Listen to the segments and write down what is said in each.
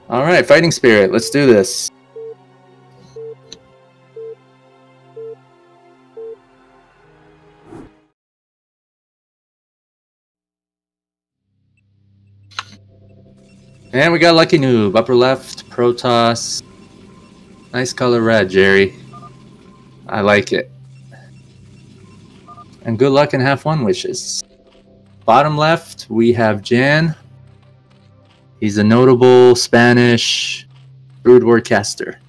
All right, Fighting Spirit, let's do this. And we got LuckyNoob, upper left, Protoss. Nice color red, Jerry. I like it. And good luck and have fun wishes. Bottom left, we have Jan. He's a notable Spanish Brood War caster.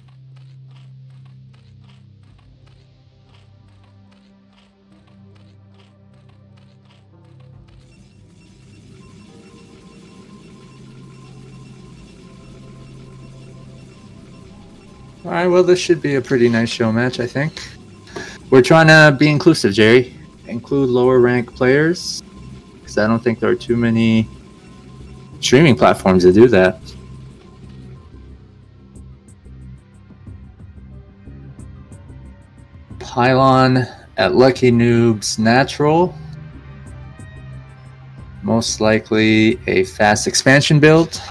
Alright, well, this should be a pretty nice show match, I think. We're trying to be inclusive, Jerry. Include lower rank players, because I don't think there are too many streaming platforms that do that. Pylon at LuckyNoob's natural. Most likely a fast expansion build.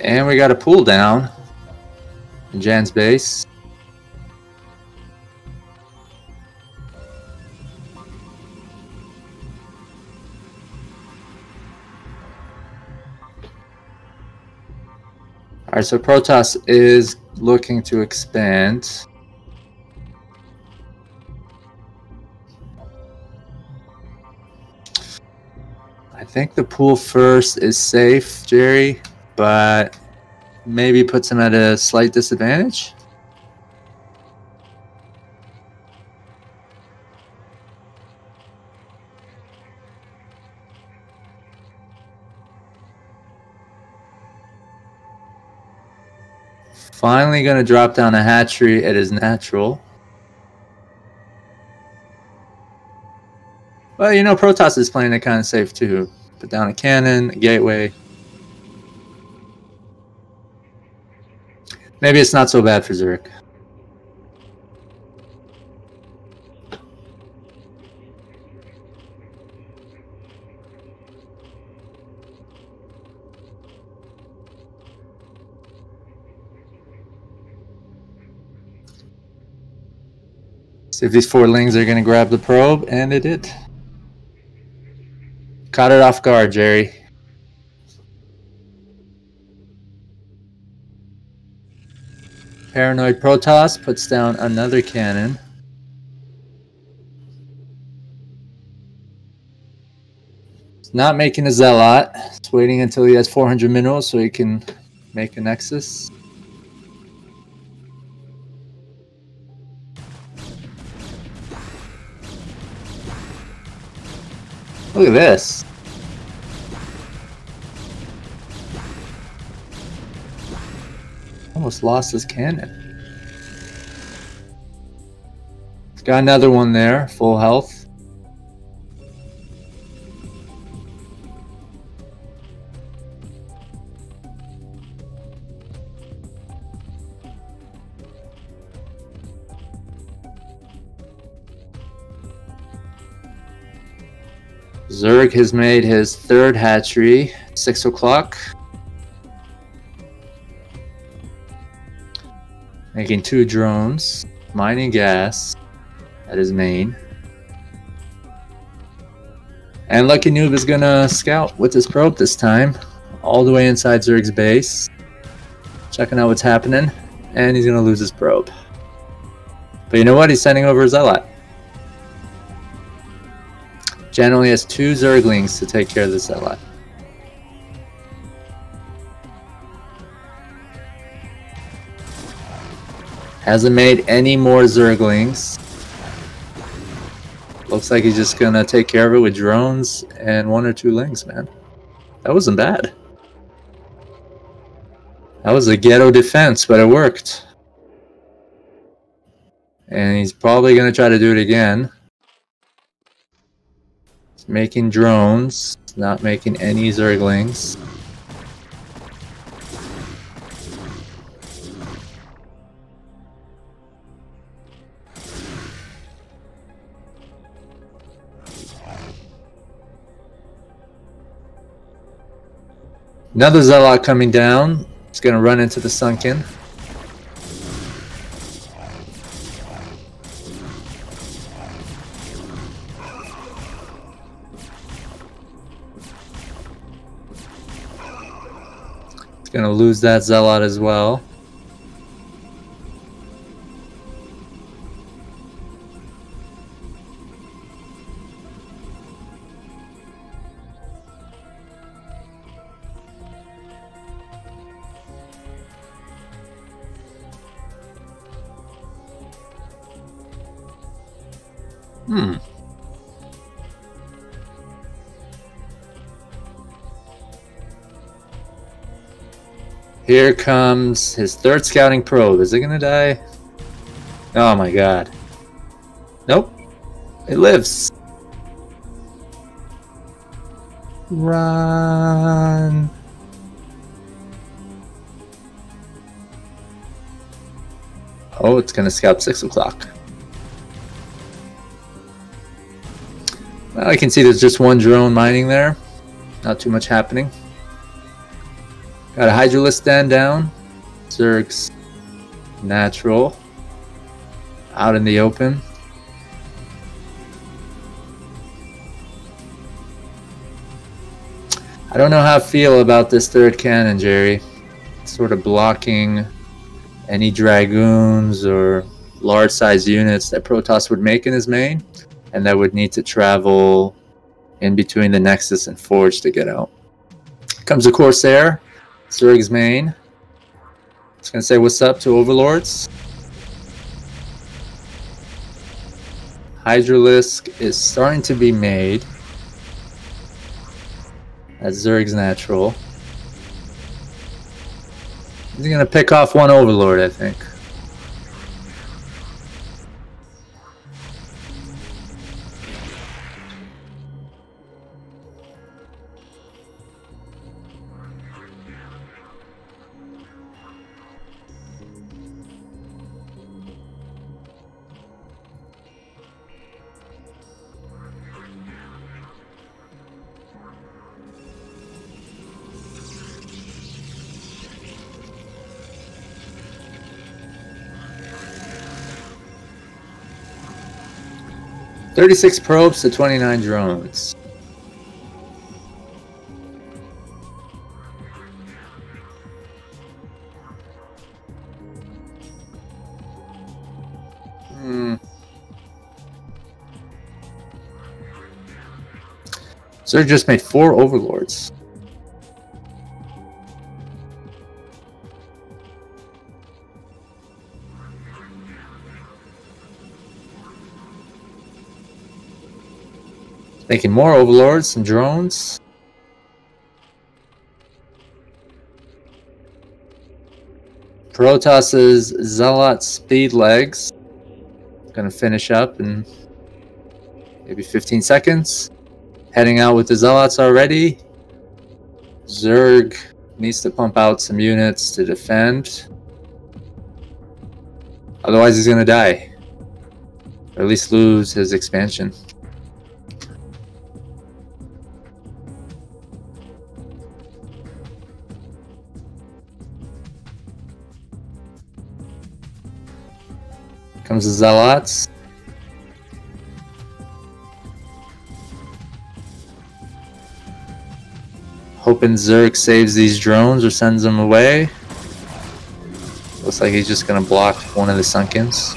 And we got a pull down in Jan's base. Alright, so Protoss is looking to expand. I think the pool first is safe, Jerry, but maybe puts him at a slight disadvantage. Finally going to drop down a hatchery at his natural. Well, you know, Protoss is playing it kind of safe too. Put down a cannon, a gateway. Maybe it's not so bad for Zurich. See if these 4 lings are going to grab the probe, and they did. Caught it off guard, Jerry. Paranoid Protoss puts down another cannon. He's not making a Zealot. He's waiting until he has 400 minerals so he can make a Nexus. Look at this. Almost lost his cannon. He's got another one there, full health. Zerg has made his 3rd hatchery, 6 o'clock. Making 2 drones, mining gas at his main. And LuckyNoob is gonna scout with his probe this time, all the way inside Zerg's base, checking out what's happening, and he's gonna lose his probe. But you know what? He's sending over a Zealot. Jan only has 2 Zerglings to take care of the Zealot. Hasn't made any more Zerglings. Looks like he's just gonna take care of it with drones and 1 or 2 lings, man. That wasn't bad. That was a ghetto defense, but it worked. And he's probably gonna try to do it again. Making drones, not making any Zerglings. Another Zealot coming down. It's going to run into the Sunken. It's going to lose that Zealot as well. Here comes his third scouting probe. Is it gonna die? Oh my god. Nope. It lives. Run. Oh, it's gonna scout 6 o'clock. Well, I can see there's just one drone mining there. Not too much happening. Got a Hydralisk stand down. Zerg's natural. Out in the open. I don't know how I feel about this third cannon, Jerry. It's sort of blocking any Dragoons or large size units that Protoss would make in his main, and that would need to travel in between the Nexus and Forge to get out. Comes the Corsair, Zerg's main. It's going to say what's up to Overlords. Hydralisk is starting to be made. That's Zerg's natural. He's going to pick off one Overlord, I think. "36 probes to 29 drones." Zerg just made 4 Overlords. Making more Overlords and drones. Protoss's Zealot speed legs. Gonna finish up in maybe 15 seconds. Heading out with the Zealots already. Zerg needs to pump out some units to defend. Otherwise he's gonna die. Or at least lose his expansion. Comes the Zealots. Hoping Zerg saves these drones or sends them away. Looks like he's just going to block one of the Sunkens.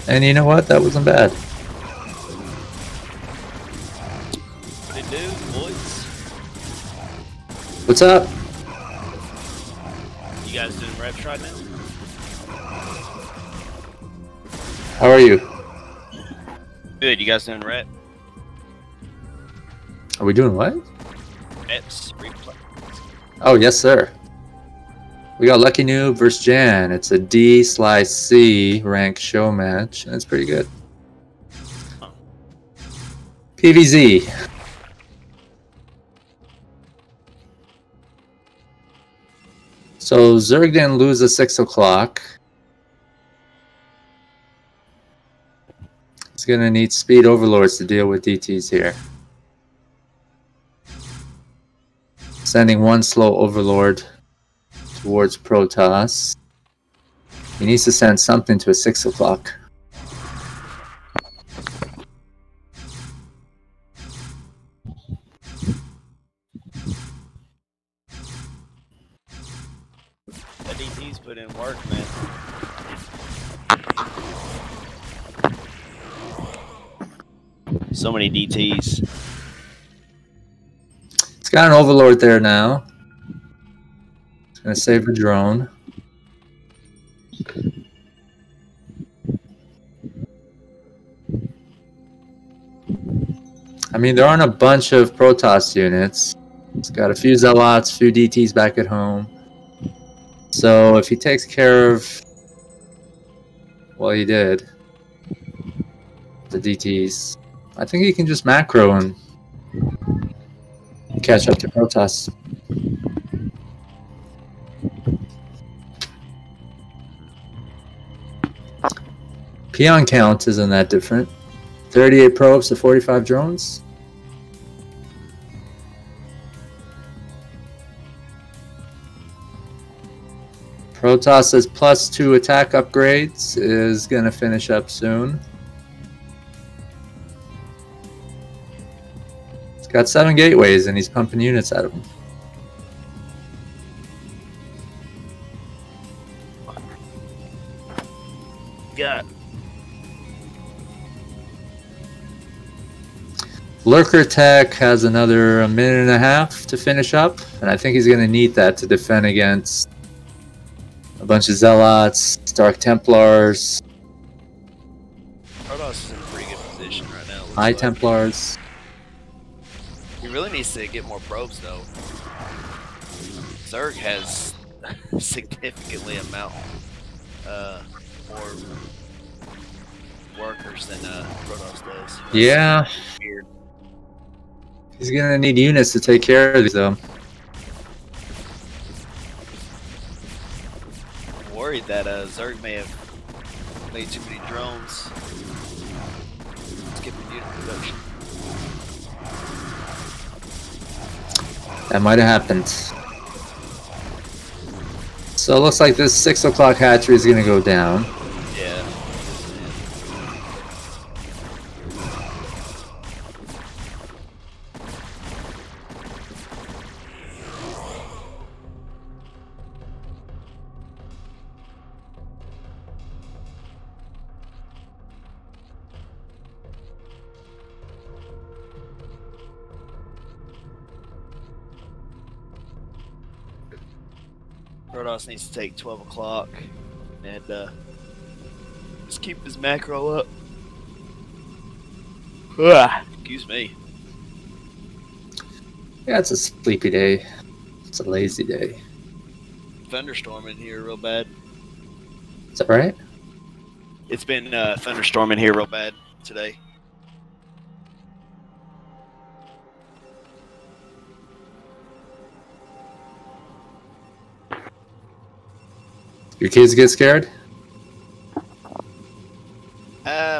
And you know what? That wasn't bad. What it do, boys? What's up? You guys doing reps right now? How are you? Good, you guys doing rep? Are we doing what? Reps, replay. Oh, yes, sir. We got LuckyNoob versus Jan. It's a D/C rank show match, and it's pretty good. Huh. PVZ. So Zerg didn't lose at 6 o'clock. He's going to need speed overlords to deal with DTs here. Sending one slow overlord towards Protoss. He needs to send something to a 6 o'clock. The DT's put in work, man. So many DTs. He's got an overlord there now. He's going to save a drone. I mean, there aren't a bunch of Protoss units. He's got a few Zealots, a few DTs back at home. So if he takes care of, well, he did, the DTs, I think he can just macro and catch up to Protoss. Peon count isn't that different. 38 probes to 45 drones. Protoss's +2 attack upgrades is going to finish up soon. He's got 7 gateways and he's pumping units out of them. Got Lurker Tech has another 1.5 minutes to finish up, and I think he's going to need that to defend against a bunch of Zealots, Dark Templars, Protoss is in a pretty good position right now. High Templars. He really needs to get more probes, though. Zerg has significantly amount more workers than Protoss does. Yeah. Weird. He's going to need units to take care of these, though. I'm worried that Zerg may have made too many drones. Skipping unit production. That might have happened. So it looks like this 6 o'clock hatchery is going to go down. Yeah. Protoss needs to take 12 o'clock and just keep his macro up. Excuse me. Yeah, it's a sleepy day. It's a lazy day. Thunderstorming here real bad. Is that right? It's been thunderstorming here real bad today. Your kids get scared?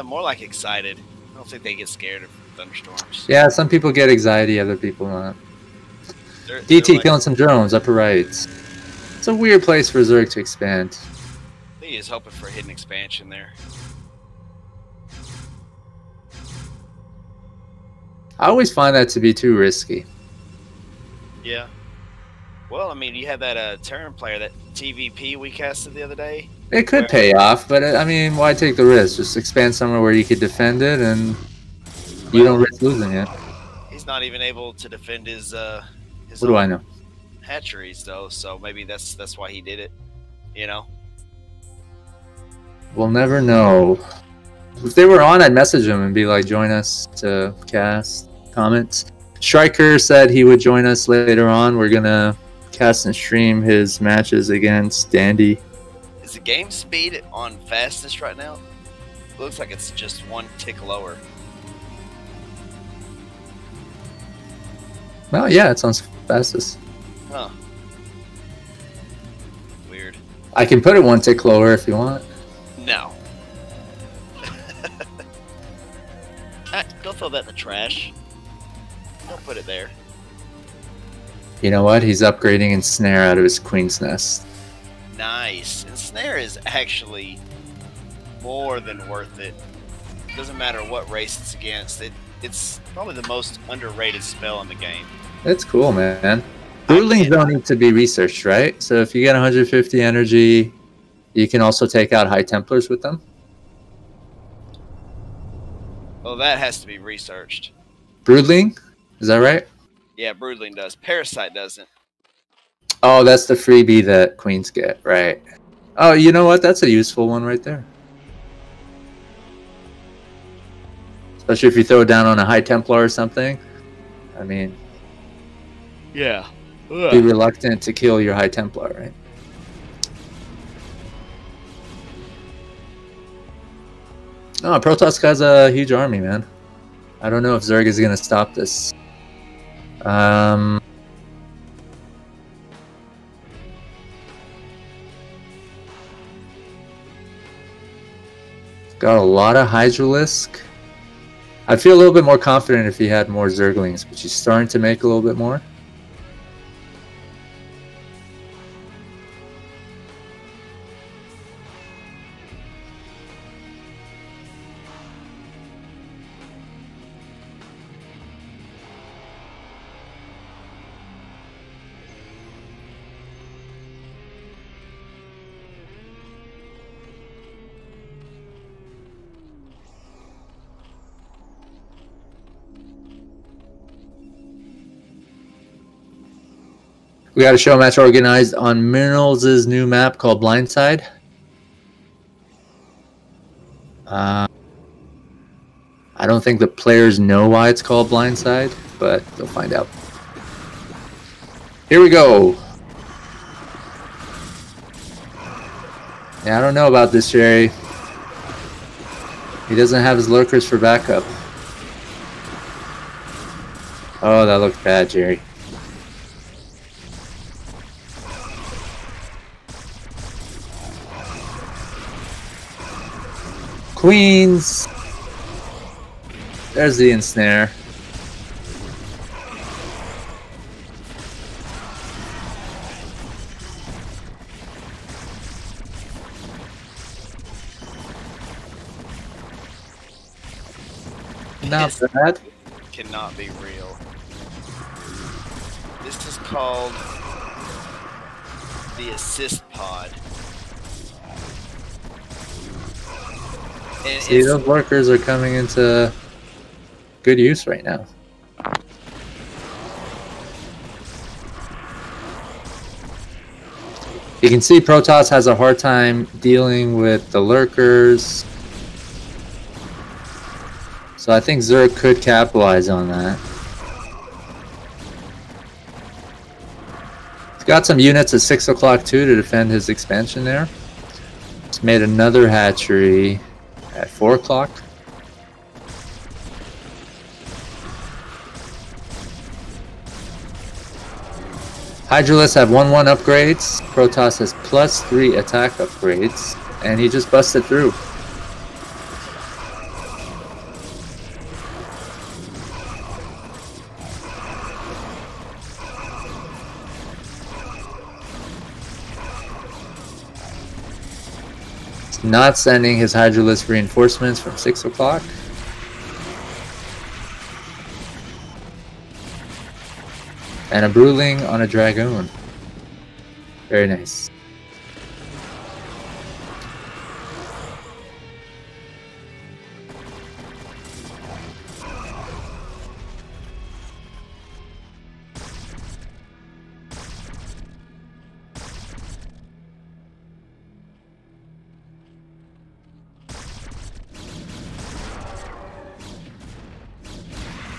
More like excited. I don't think they get scared of thunderstorms. Yeah, some people get anxiety, other people not. They're DT like, killing some drones, upper right. It's a weird place for Zerg to expand. I think he's hoping for a hidden expansion there. I always find that to be too risky. Yeah. Well, I mean, you had that Terran player, that TVP we casted the other day. It could pay off, but I mean, why take the risk? Just expand somewhere where you could defend it, and you don't risk losing it. He's not even able to defend his What do I know? hatcheries, though. So maybe that's why he did it. You know. We'll never know. If they were on, I'd message them and be like, "Join us to cast." Comments. Striker said he would join us later on. We're gonna cast and stream his matches against Dandy. Is the game speed on fastest right now? Looks like it's just one tick lower. Oh yeah, it's on fastest. Huh. Weird. I can put it one tick lower if you want. No. Go throw that in the trash. Don't put it there. You know what? He's upgrading Ensnare out of his Queen's Nest. Nice. And Snare is actually more than worth it. Doesn't matter what race it's against. It's probably the most underrated spell in the game. It's cool, man. Broodlings don't need to be researched, right? So if you get 150 energy, you can also take out High Templars with them. Well, that has to be researched. Broodling? Is that right? Yeah, Broodling does. Parasite doesn't. Oh, that's the freebie that Queens get, right? Oh, you know what? That's a useful one right there. Especially if you throw it down on a High Templar or something. I mean... Yeah. Be reluctant to kill your High Templar, right? Oh, Protoss has a huge army, man. I don't know if Zerg is going to stop this. Got a lot of Hydralisk. I'd feel a little bit more confident if he had more Zerglings, which he's starting to make a little bit more. We got a show match organized on Minerals' new map called Blindside. I don't think the players know why it's called Blindside, but they'll find out. Here we go. Yeah, I don't know about this, Jerry. He doesn't have his lurkers for backup. Oh, that looked bad, Jerry. Queens. There's the ensnare. Not bad. Cannot be real. This is called the assist pod. And see, those lurkers are coming into good use right now. You can see Protoss has a hard time dealing with the lurkers. So I think Zerg could capitalize on that. He's got some units at 6 o'clock too to defend his expansion there. He's made another hatchery at 4 o'clock. Hydralisk have 1-1 upgrades. Protoss has +3 attack upgrades. And he just busted through. Not sending his Hydralisk reinforcements from 6 o'clock. And a Broodling on a Dragoon. Very nice.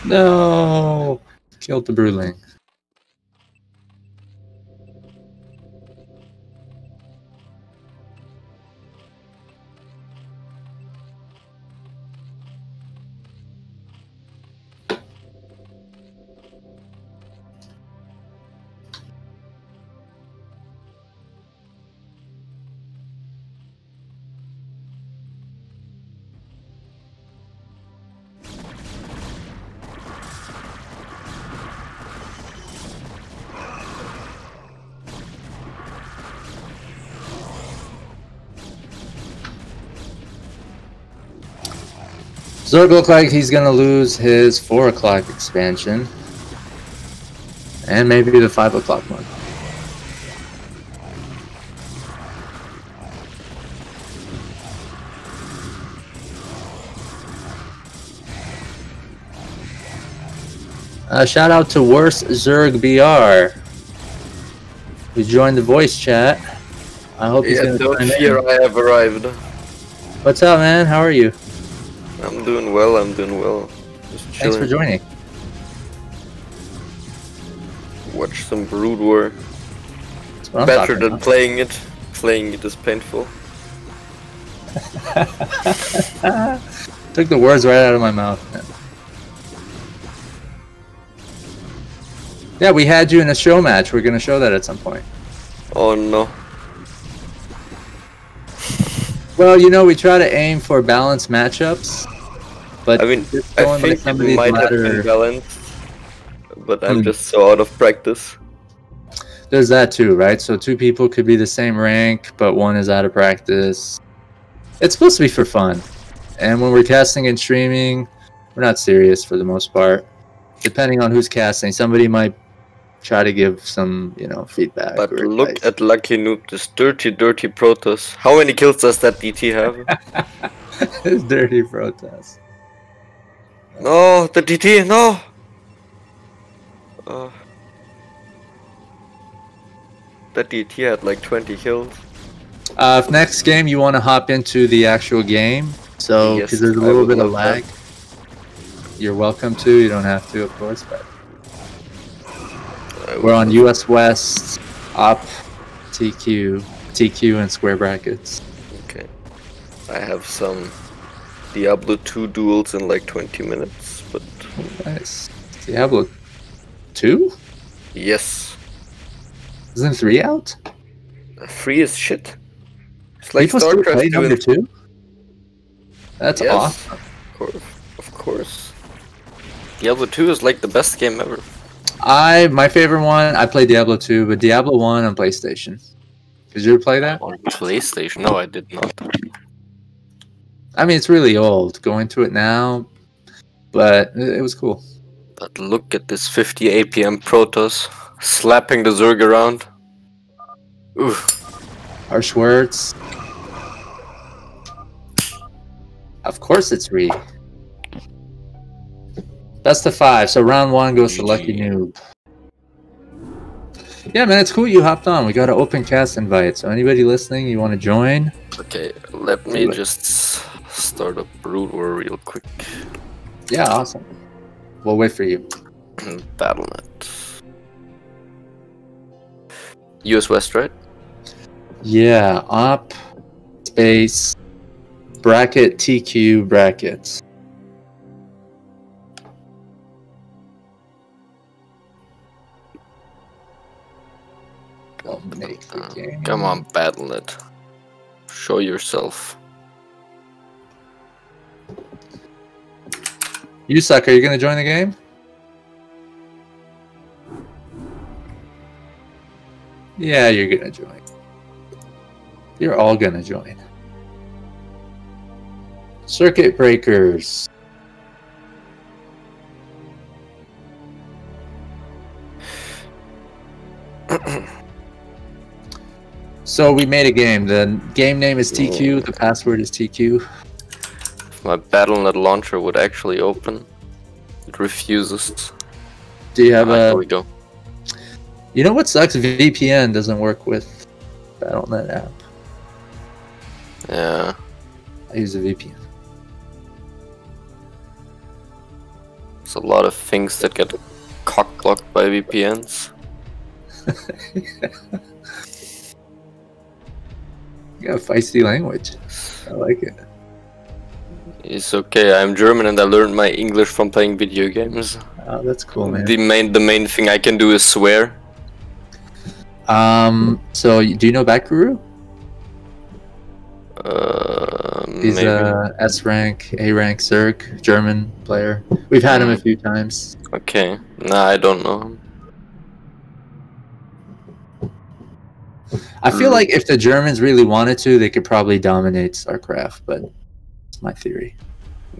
No! Killed the Broodling. Zerg look like he's gonna lose his 4 o'clock expansion. And maybe the 5 o'clock one. Shout out to Worse Zerg BR, who joined the voice chat. I hope he's gonna don't fear, I have arrived. What's up, man? How are you? I'm doing well, Just chilling. Thanks for joining. Watch some Brood War. Better Better than playing it. Playing it is painful. Took the words right out of my mouth. Yeah, we had you in a show match. We're gonna show that at some point. Oh no. Well, you know, we try to aim for balanced matchups, but I mean, I think it might have been balanced, but I'm just so out of practice. There's that too, right? So 2 people could be the same rank, but one is out of practice. It's supposed to be for fun, and when we're casting and streaming, we're not serious for the most part. Depending on who's casting, somebody might try to give some, you know, feedback. But look at LuckyNoob, this dirty Protoss. How many kills does that DT have? This dirty Protoss. No, the DT, no! That DT had like 20 kills. If next game you want to hop into the actual game, so because there's a little bit of lag, you're welcome to. You don't have to, of course, but we're on US West, Op, TQ, and square brackets. Okay. I have some Diablo 2 duels in like 20 minutes, but... Nice. Diablo 2? Yes. Isn't 3 out? 3 is shit. It's like People still play StarCraft number 2? That's awesome. Of course. Diablo 2 is like the best game ever. My favorite one, I played Diablo 2, but Diablo 1 on PlayStation. Did you ever play that? On PlayStation? No, I did not. I mean, it's really old. Going to it now, but it was cool. But look at this 50 APM Protoss slapping the Zerg around. Oof. Harsh words. Of course it's Re. Best of 5, so round 1 goes to LuckyNoob. Yeah, man, it's cool you hopped on. We got an open cast invite, so anybody listening, you want to join? Okay, let me just start up Brood War real quick. Yeah, awesome. We'll wait for you. Battle.net. US West, right? Yeah, op, space, bracket, TQ, brackets. Make the game. Come on, Battle.net. Show yourself. You suck. Are you gonna join the game? Yeah, you're gonna join. You're all gonna join. Circuit breakers. So we made a game. The game name is TQ. The password is TQ. If my Battle.net launcher would actually open, it refuses. Do you have a? There we go. You know what sucks? VPN doesn't work with Battle.net app. Yeah. I use a VPN. There's a lot of things that get cock-blocked by VPNs. You got a feisty language. I like it. It's okay, I'm German and I learned my English from playing video games. Oh, that's cool, man. The main thing I can do is swear. So do you know Bakuru? He's maybe. a S rank, A rank Zerg, German player. We've had him a few times. Okay, nah, I don't know him. I feel like if the Germans really wanted to, they could probably dominate StarCraft, but it's my theory.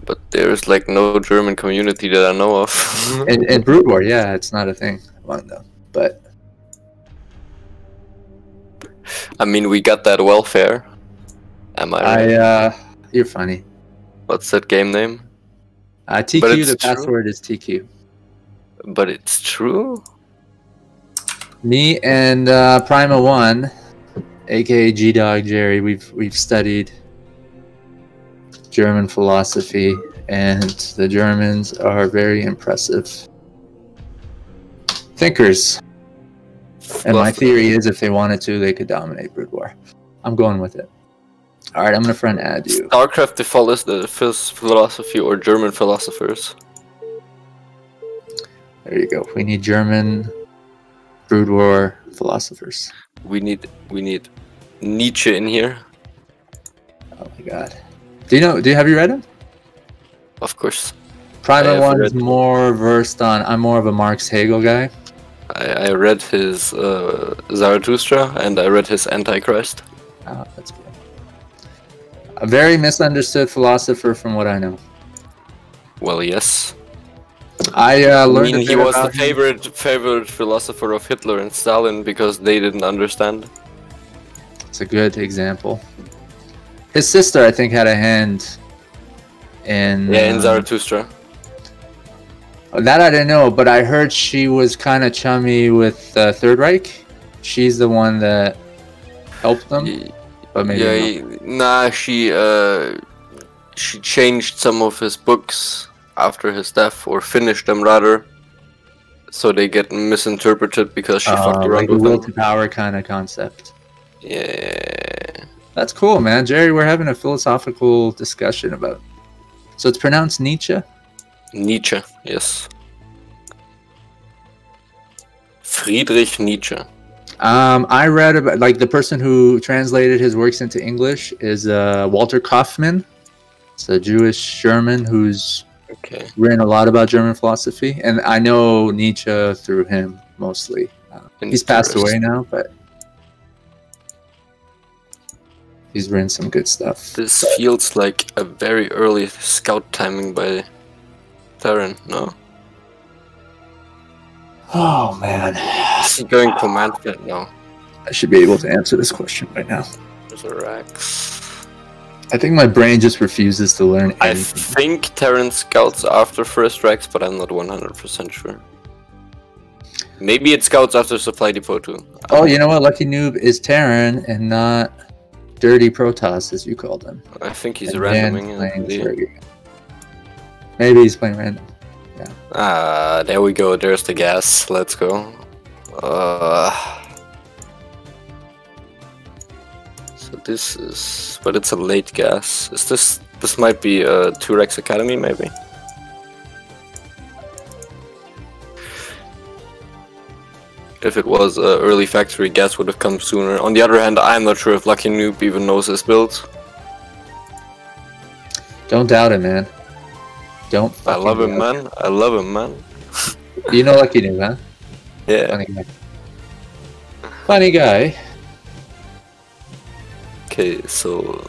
But there's like no German community that I know of. And Brood War, yeah, it's not a thing among them. But I mean, we got that welfare. Am I right? you're funny. What's that game name? TQ, the true. password is TQ. But it's true? Me and Prima 1, aka G-Dog Jerry, we've studied German philosophy, and the Germans are very impressive thinkers. And my theory is if they wanted to, they could dominate Brood War. I'm going with it. Alright, I'm going to friend add you. StarCraft follows the philosophy or German philosophers. There you go. We need German Brood War philosophers. We need Nietzsche in here. Oh my god. Have you read him? Of course. Prima 1 is more versed on. I'm more of a Marx Hegel guy. I read his Zarathustra and I read his Antichrist. Oh, that's good. A very misunderstood philosopher from what I know. Well, yes. I learned he was the favorite philosopher of Hitler and Stalin because they didn't understand. It's a good example. His sister, I think, had a hand in... Yeah, in Zarathustra. That I didn't know, but I heard she was kind of chummy with Third Reich. She's the one that helped them. But maybe she changed some of his books after his death, or finished them rather, so they get misinterpreted because she fucked around with them. Will to power kind of concept. Yeah. That's cool, man. Jerry, we're having a philosophical discussion about... So it's pronounced Nietzsche? Nietzsche, yes. Friedrich Nietzsche. I read about, like, the person who translated his works into English is Walter Kaufmann. It's a Jewish German who's written a lot about German philosophy, and I know Nietzsche through him mostly. He's passed away now, but he's written some good stuff. This feels like a very early scout timing by Theron, no? Oh man. Is he going command pit now? I should be able to answer this question right now. There's a Rex. I think my brain just refuses to learn anything. I think Terran scouts after first Rex, but I'm not 100% sure. Maybe it scouts after Supply Depot too. Oh, you know what? LuckyNoob is Terran and not Dirty Protoss, as you called him. I think he's randoming. Maybe he's playing random. Yeah. Ah, there we go. There's the gas. Let's go. So this is, but it's a late gas. Is this? This might be a 2Rex Academy, maybe. If it was early factory, gas would have come sooner. On the other hand, I'm not sure if LuckyNoob even knows his build. Don't doubt it, man. Don't. I love him, man. I love him, man. You know LuckyNoob, huh? Yeah. Funny guy. Funny guy. Okay, so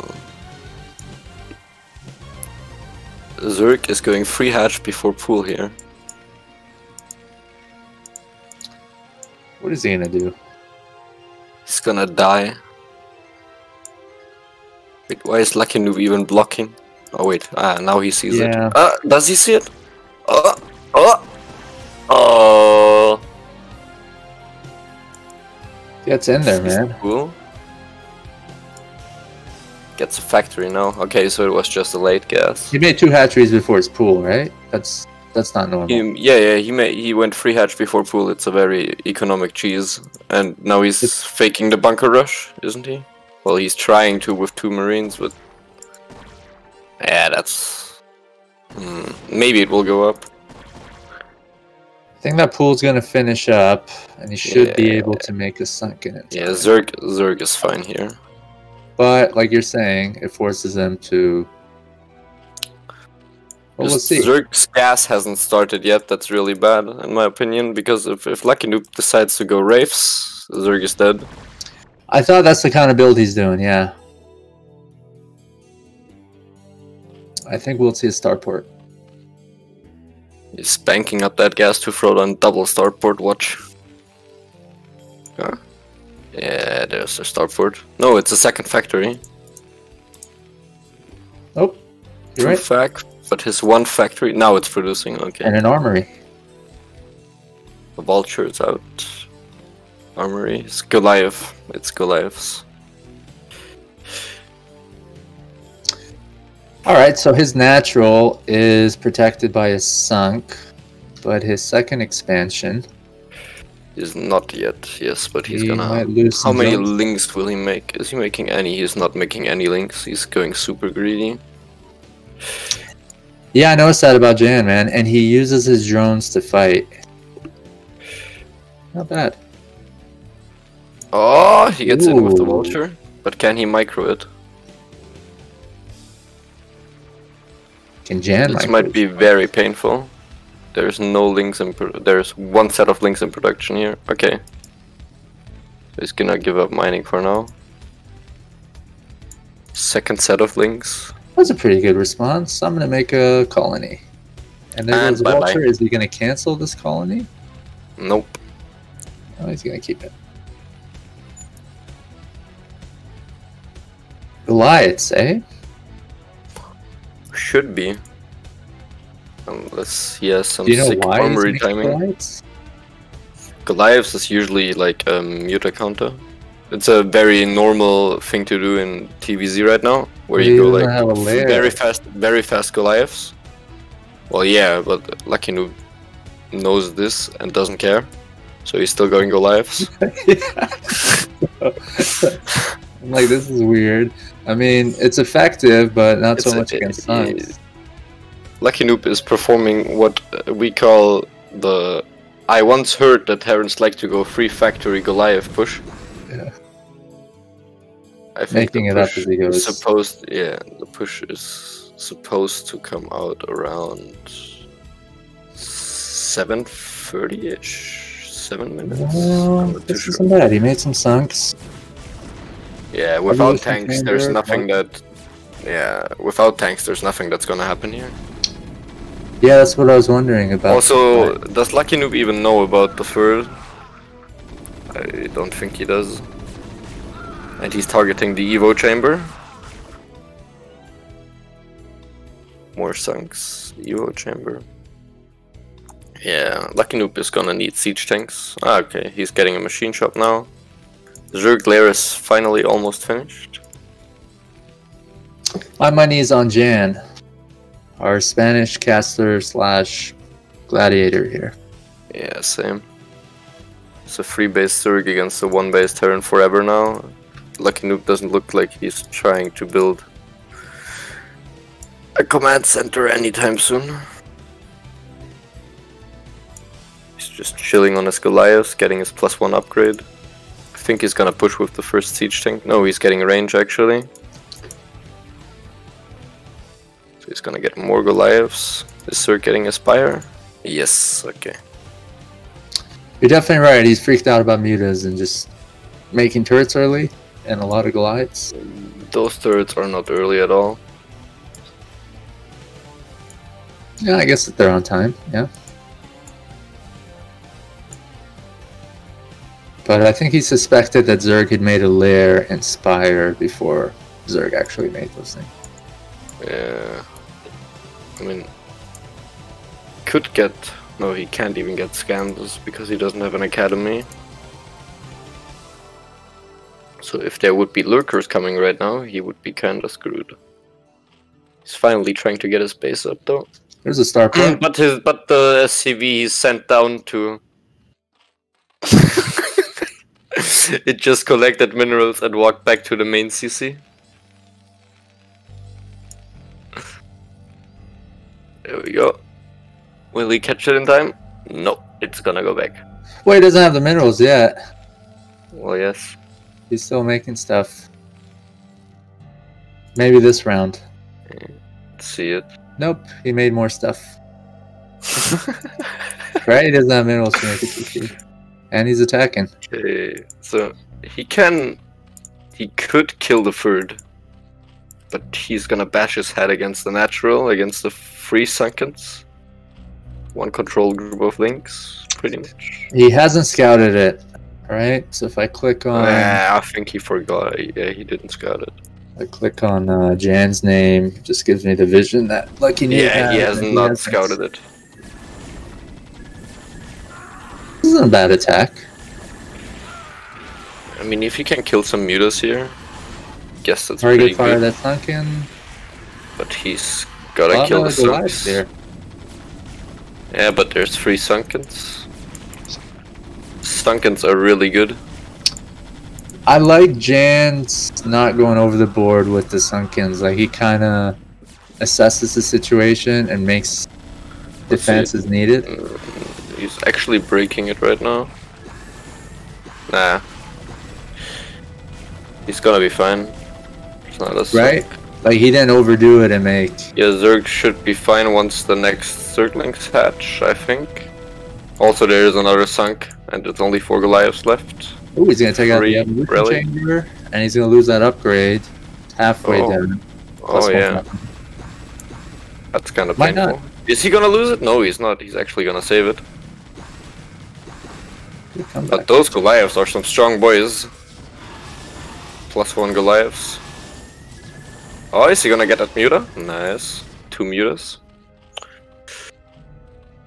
Zerg is going free hatch before pool here. What is he gonna do? He's gonna die. Wait, why is LuckyNoob even blocking? Oh wait, now he sees it. Does he see it? Oh! Gets in there, man. Cool. Gets a factory now. Okay, so it was just a late gas. He made 2 hatcheries before his pool, right? That's not normal. He went free hatch before pool. It's a very economic cheese, and now he's faking the bunker rush, isn't he? Well, he's trying to with 2 Marines, but yeah, that's maybe it will go up. I think that pool's gonna finish up, and he should be able to make a sunken. Yeah, Zerg is fine here. But like you're saying, it forces them to. Well, we'll see. Zerg's gas hasn't started yet. That's really bad, in my opinion, because if LuckyNoob decides to go Wraiths, Zerg is dead. I thought that's the kind of build he's doing, yeah. I think we'll see a starport. He's banking up that gas to throw down double starport. Watch. Huh? Yeah, there's a starport. No, it's a second factory. Oh, you're Two right. fac, but his one factory now it's producing. Okay. And an armory. The vulture is out. Armory. It's Goliath. It's Goliath's. Alright, so his natural is protected by a sunk, but his second expansion Is not yet, yes, but he's he gonna. might lose How some many zones. links will he make? Is he making any? He's not making any links. He's going super greedy. Yeah, I noticed that about Jan, man, and he uses his drones to fight. Not bad. Oh, he gets in with the Ooh. vulture, but can he micro it? Can Jan This micro might be very painful. There's no links in. There's one set of links in production here. Okay. He's gonna give up mining for now. Second set of links. That was a pretty good response. I'm gonna make a colony. And there And goes the bye-bye. vulture. Is he gonna cancel this colony? Nope. Oh, he's gonna keep it. Goliaths, eh? Should be. Unless he has some Do you know sick why he's armory making timing. Goliaths? Goliaths is usually like a muta counter. It's a very normal thing to do in TVZ right now, where He you go doesn't have a like lair. very fast Goliaths. Well, yeah, but LuckyNoob knows this and doesn't care, so he's still going Goliaths. I'm like, this is weird. I mean, it's effective, but not so It's much against sunks. LuckyNoob is performing what we call the. I once heard that Terrans like to go 3 factory Goliath push. Yeah. I think Making the it up push as he goes. is supposed, yeah, the push is supposed to come out around 7:30ish, 7 minutes. Well, I'm not too this sure. isn't bad. He made some sunks. Yeah, without Everyone's tanks, thinking there's they're nothing that. Yeah, without tanks, there's nothing that's gonna happen here. Yeah, that's what I was wondering about. Also, does LuckyNoob even know about the third? I don't think he does. And he's targeting the Evo chamber. More sunks. Evo chamber. Yeah, LuckyNoob is gonna need siege tanks. Ah, okay, he's getting a machine shop now. Zerg lair is finally almost finished. My money is on Jan, our Spanish caster / gladiator here. Yeah, same. It's a 3-base Zerg against a 1-base Terran forever now. LuckyNoob doesn't look like he's trying to build a command center anytime soon. He's just chilling on his Goliath, getting his +1 upgrade. I think he's gonna push with the first siege tank. No, he's getting range actually. So he's gonna get more Goliaths. Is Zerg getting a Spire? Yes, okay. You're definitely right. He's freaked out about mutas and just making turrets early and a lot of Goliaths. Those turrets are not early at all. Yeah, I guess that they're on time. Yeah. But I think he suspected that Zerg had made a lair and spire before Zerg actually made those things. Yeah. I mean, could get. No, he can't even get scandals because he doesn't have an academy. So if there would be lurkers coming right now, he would be kinda screwed. He's finally trying to get his base up though. There's a starport. But the SCV is sent down to. It just collected minerals and walked back to the main CC. There we go. Will he catch it in time? No, it's gonna go back. Well, he doesn't have the minerals yet. Well, yes. He's still making stuff. Maybe this round. Let's see it. Nope, he made more stuff. Right? He doesn't have minerals to make a TC. And he's attacking. Okay, so he could kill the third. But he's gonna bash his head against the natural, against the free Sunkens. One control group of links, pretty much. He hasn't scouted it, right? So if I click on... I think he forgot. Yeah, he didn't scout it. I click on Jan's name, it just gives me the vision that LuckyNoob Yeah, he has not scouted it. This isn't a bad attack. I mean, if you can kill some mutas here, I guess that's Very pretty good fire good. that's sunken. But he's gotta kill the sunks. Here. Yeah, but there's 3 Sunkens. Sunkens are really good. I like Jan's not going over the board with the Sunkens. Like, he kind of assesses the situation and makes defense as needed. He's actually breaking it right now. Nah. He's gonna be fine. It's not a right? Like, he didn't overdo it and make... Yeah, Zerg should be fine once the next Zerglings hatch, I think. Also, there is another sunk, and there's only 4 Goliaths left. Oh, he's gonna take out the evolution chamber, and he's gonna lose that upgrade halfway down. Oh yeah. That's kind of painful. Not? Is he gonna lose it? No, he's not. He's actually gonna save it. But those Goliaths are some strong boys. +1 Goliaths. Oh, is he gonna get that Muta? Nice. 2 Mutas.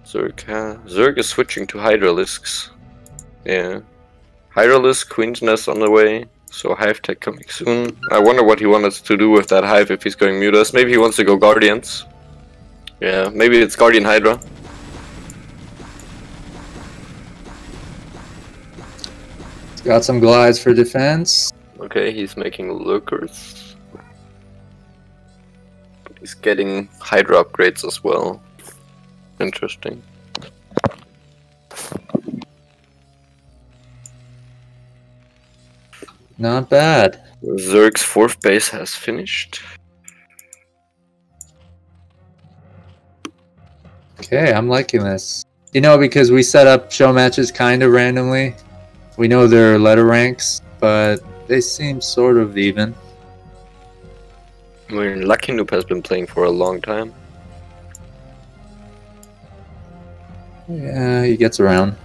Zerg is switching to Hydralisks. Yeah. Hydralisk, Queen's Nest on the way. So Hive Tech coming soon. I wonder what he wanted to do with that Hive if he's going Mutas. Maybe he wants to go Guardians. Yeah, maybe it's Guardian Hydra. He's got some glides for defense. Okay, he's making lurkers. He's getting Hydra upgrades as well. Interesting. Not bad. Zerg's 4th base has finished. Okay, I'm liking this. You know, because we set up show matches kind of randomly. We know their letter ranks, but they seem sort of even. I mean, LuckyNoob has been playing for a long time. Yeah, he gets around.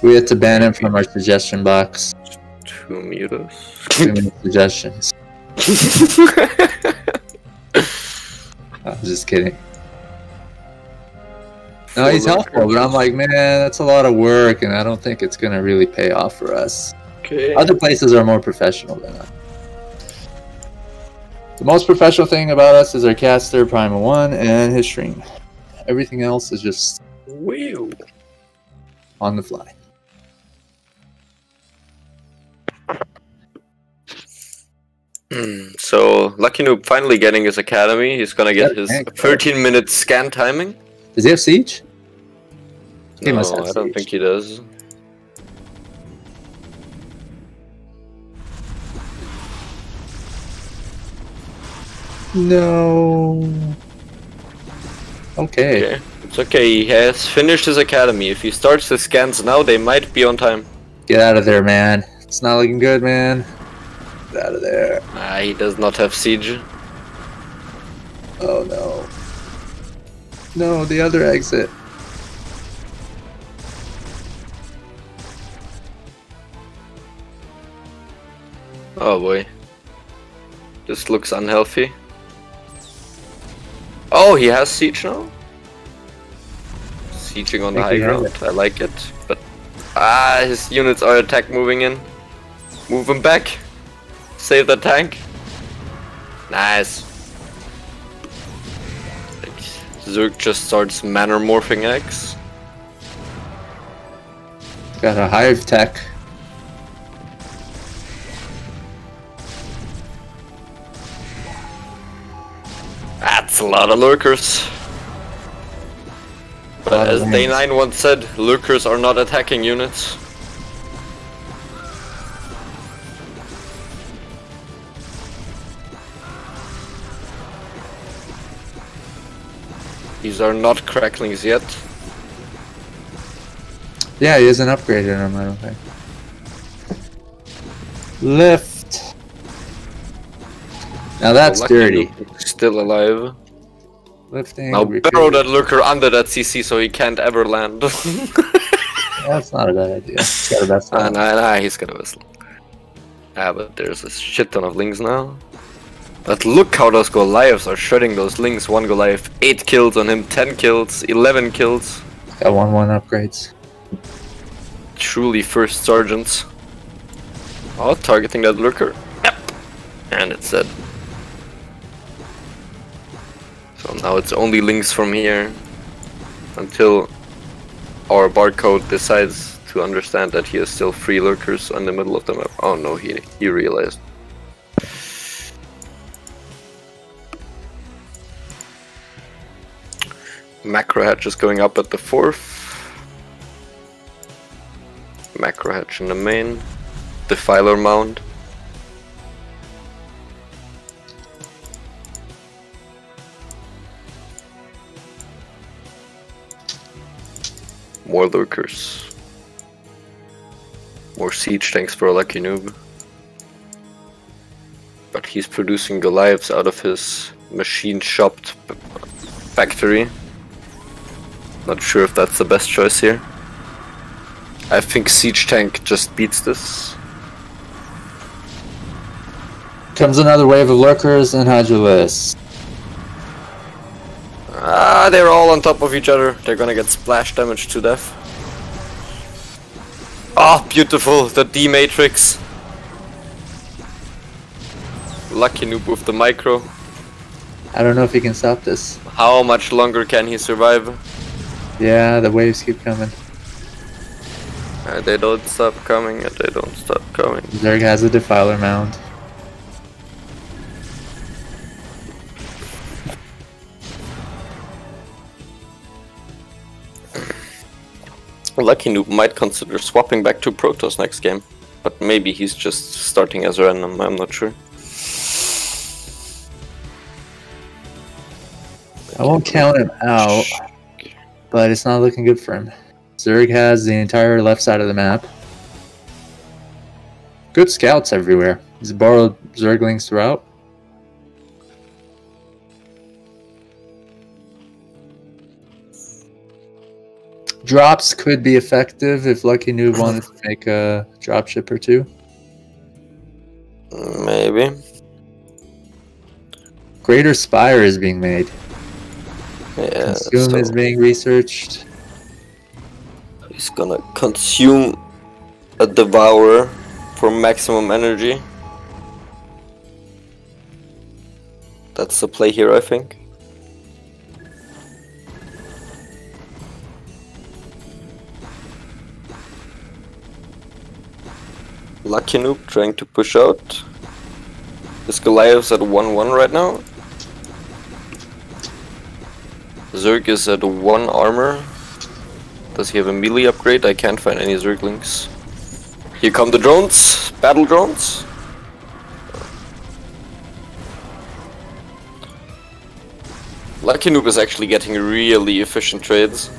We had to ban him from our suggestion box. 2 mutas. Too many suggestions. I'm just kidding. No, he's helpful, but I'm like, man, that's a lot of work, and I don't think it's gonna really pay off for us. Okay. Other places are more professional than us. The most professional thing about us is our caster, Primal 1, and his stream. Everything else is just on the fly. So, LuckyNoob finally getting his academy. He's gonna get his 13-minute scan timing. Does he have siege? He must have I don't think he does. No. Okay. It's okay. He has finished his academy. If he starts the scans now, they might be on time. Get out of there, man. It's not looking good, man. Get out of there. He does not have siege. Oh no. No, the other exit. Oh boy. This looks unhealthy. Oh, he has siege now? Sieging on the high ground. I like it. But his units are attack moving in. Move him back. Save the tank. Nice. Zerg just starts manor morphing eggs. Got a hive tech. That's a lot of lurkers. But as Day9 once said, lurkers are not attacking units. These are not cracklings yet. Yeah, he hasn't upgraded him, I don't think. Lift. Now that's dirty. Still alive. Lifting. Now barrow that lurker under that CC so he can't ever land. That's not a bad idea. He's got a best one. Nah, he's got a whistle. Ah, but there's a shit ton of lings now. But look how those Goliaths are shredding those lings. One Goliath, 8 kills on him, 10 kills, 11 kills. Got 1/1 upgrades. Truly first sergeants. Oh, targeting that lurker. Yep. And it's dead. So now it's only links from here until our barcode decides to understand that he has still 3 lurkers on the middle of the map. Oh no, he realized. Macro hatch is going up at the 4th. Macro hatch in the main. Defiler mound. More lurkers. More siege tanks for a LuckyNoob. But he's producing Goliaths out of his machine-shopped factory. Not sure if that's the best choice here. I think siege tank just beats this. Comes another wave of lurkers and Hydralis. Ah, they're all on top of each other. They're gonna get splash damage to death. Oh, beautiful! The D matrix. LuckyNoob with the micro. I don't know if he can stop this. How much longer can he survive? Yeah, the waves keep coming. They don't stop coming, and they don't stop coming. Zerg has a Defiler mound. LuckyNoob might consider swapping back to Protoss next game, but maybe he's just starting as random, I'm not sure. I won't count him out, but it's not looking good for him. Zerg has the entire left side of the map. Good scouts everywhere. He's borrowed Zerglings throughout. Drops could be effective if LuckyNoob wanted to make a dropship or two. Maybe. Greater Spire is being made. Yeah, Consume so is being researched. he's gonna consume a Devourer for maximum energy. That's the play here, I think. LuckyNoob trying to push out. This Goliath's at 1-1 right now. Zerg is at 1 armor. Does he have a melee upgrade? I can't find any Zerglings. Here come the drones, battle drones. LuckyNoob is actually getting really efficient trades.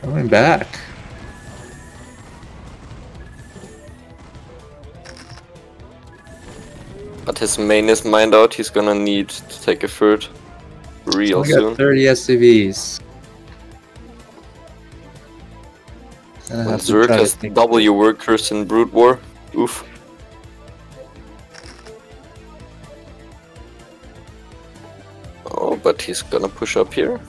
Coming back. But his main is mined out, he's gonna need to take a third real We got soon. 30 SCVs. And Zerg has W workers in Brood War. Oof. Oh, but he's gonna push up here.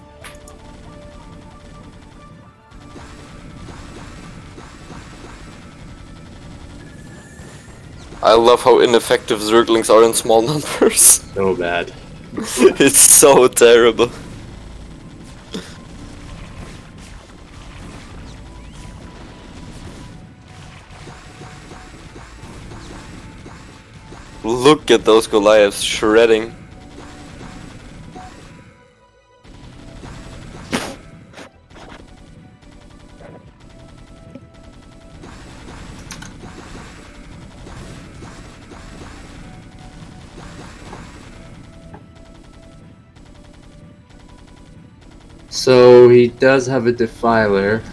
I love how ineffective Zerglings are in small numbers. So bad. It's so terrible. Look at those Goliaths shredding. So he does have a Defiler.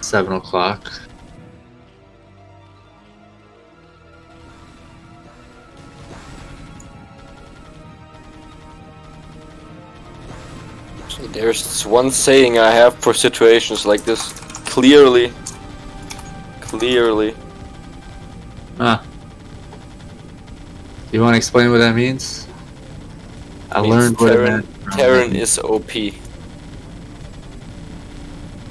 7 o'clock. So there's one saying I have for situations like this. Clearly. Ah. You want to explain what that means? I learned what it meant. Terran is OP.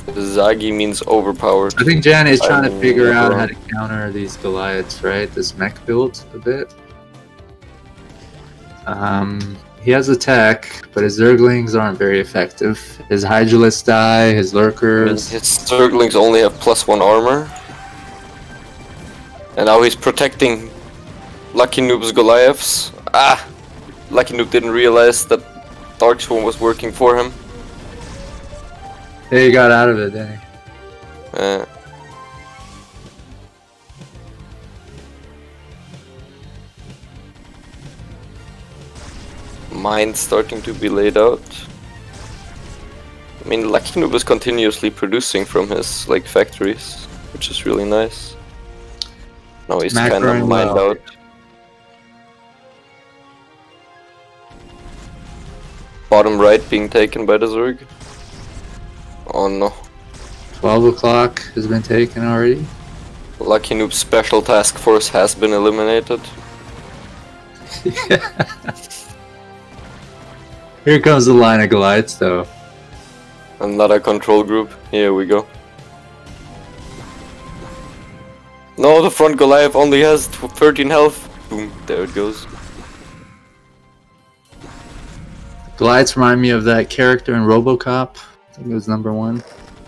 Zagi means overpowered. I think Jan is trying to figure out how to counter these Goliaths, right? This mech build a bit. He has attack, but his Zerglings aren't very effective. His Hydralisks die, his Lurkers... His Zerglings only have +1 armor. And now he's protecting LuckyNoob's Goliaths. Ah! LuckyNoob didn't realize that Darkspawn was working for him. Yeah, he got out of it, didn't he? Mine starting to be laid out. I mean, LuckyNoob is continuously producing from his factories, which is really nice. Now he's kind of mined out. Bottom right being taken by the Zerg. Oh no. 12 o'clock has been taken already. LuckyNoob's special task force has been eliminated. Here comes the line of Goliaths, though. Another control group. Here we go. No, the front Goliath only has 13 health. Boom, there it goes. Goliaths remind me of that character in RoboCop. I think it was #1.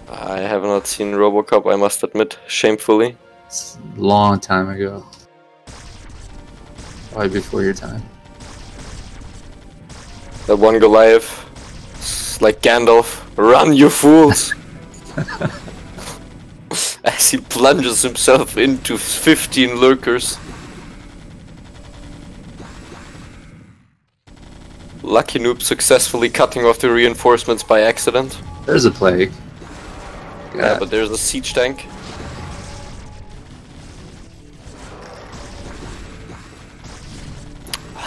I have not seen RoboCop, I must admit, shamefully. It's a long time ago. Probably before your time. That one Goliath, it's like Gandalf, run you fools! As he plunges himself into 15 lurkers. LuckyNoob successfully cutting off the reinforcements by accident. There's a plague. Yeah, but there's a siege tank.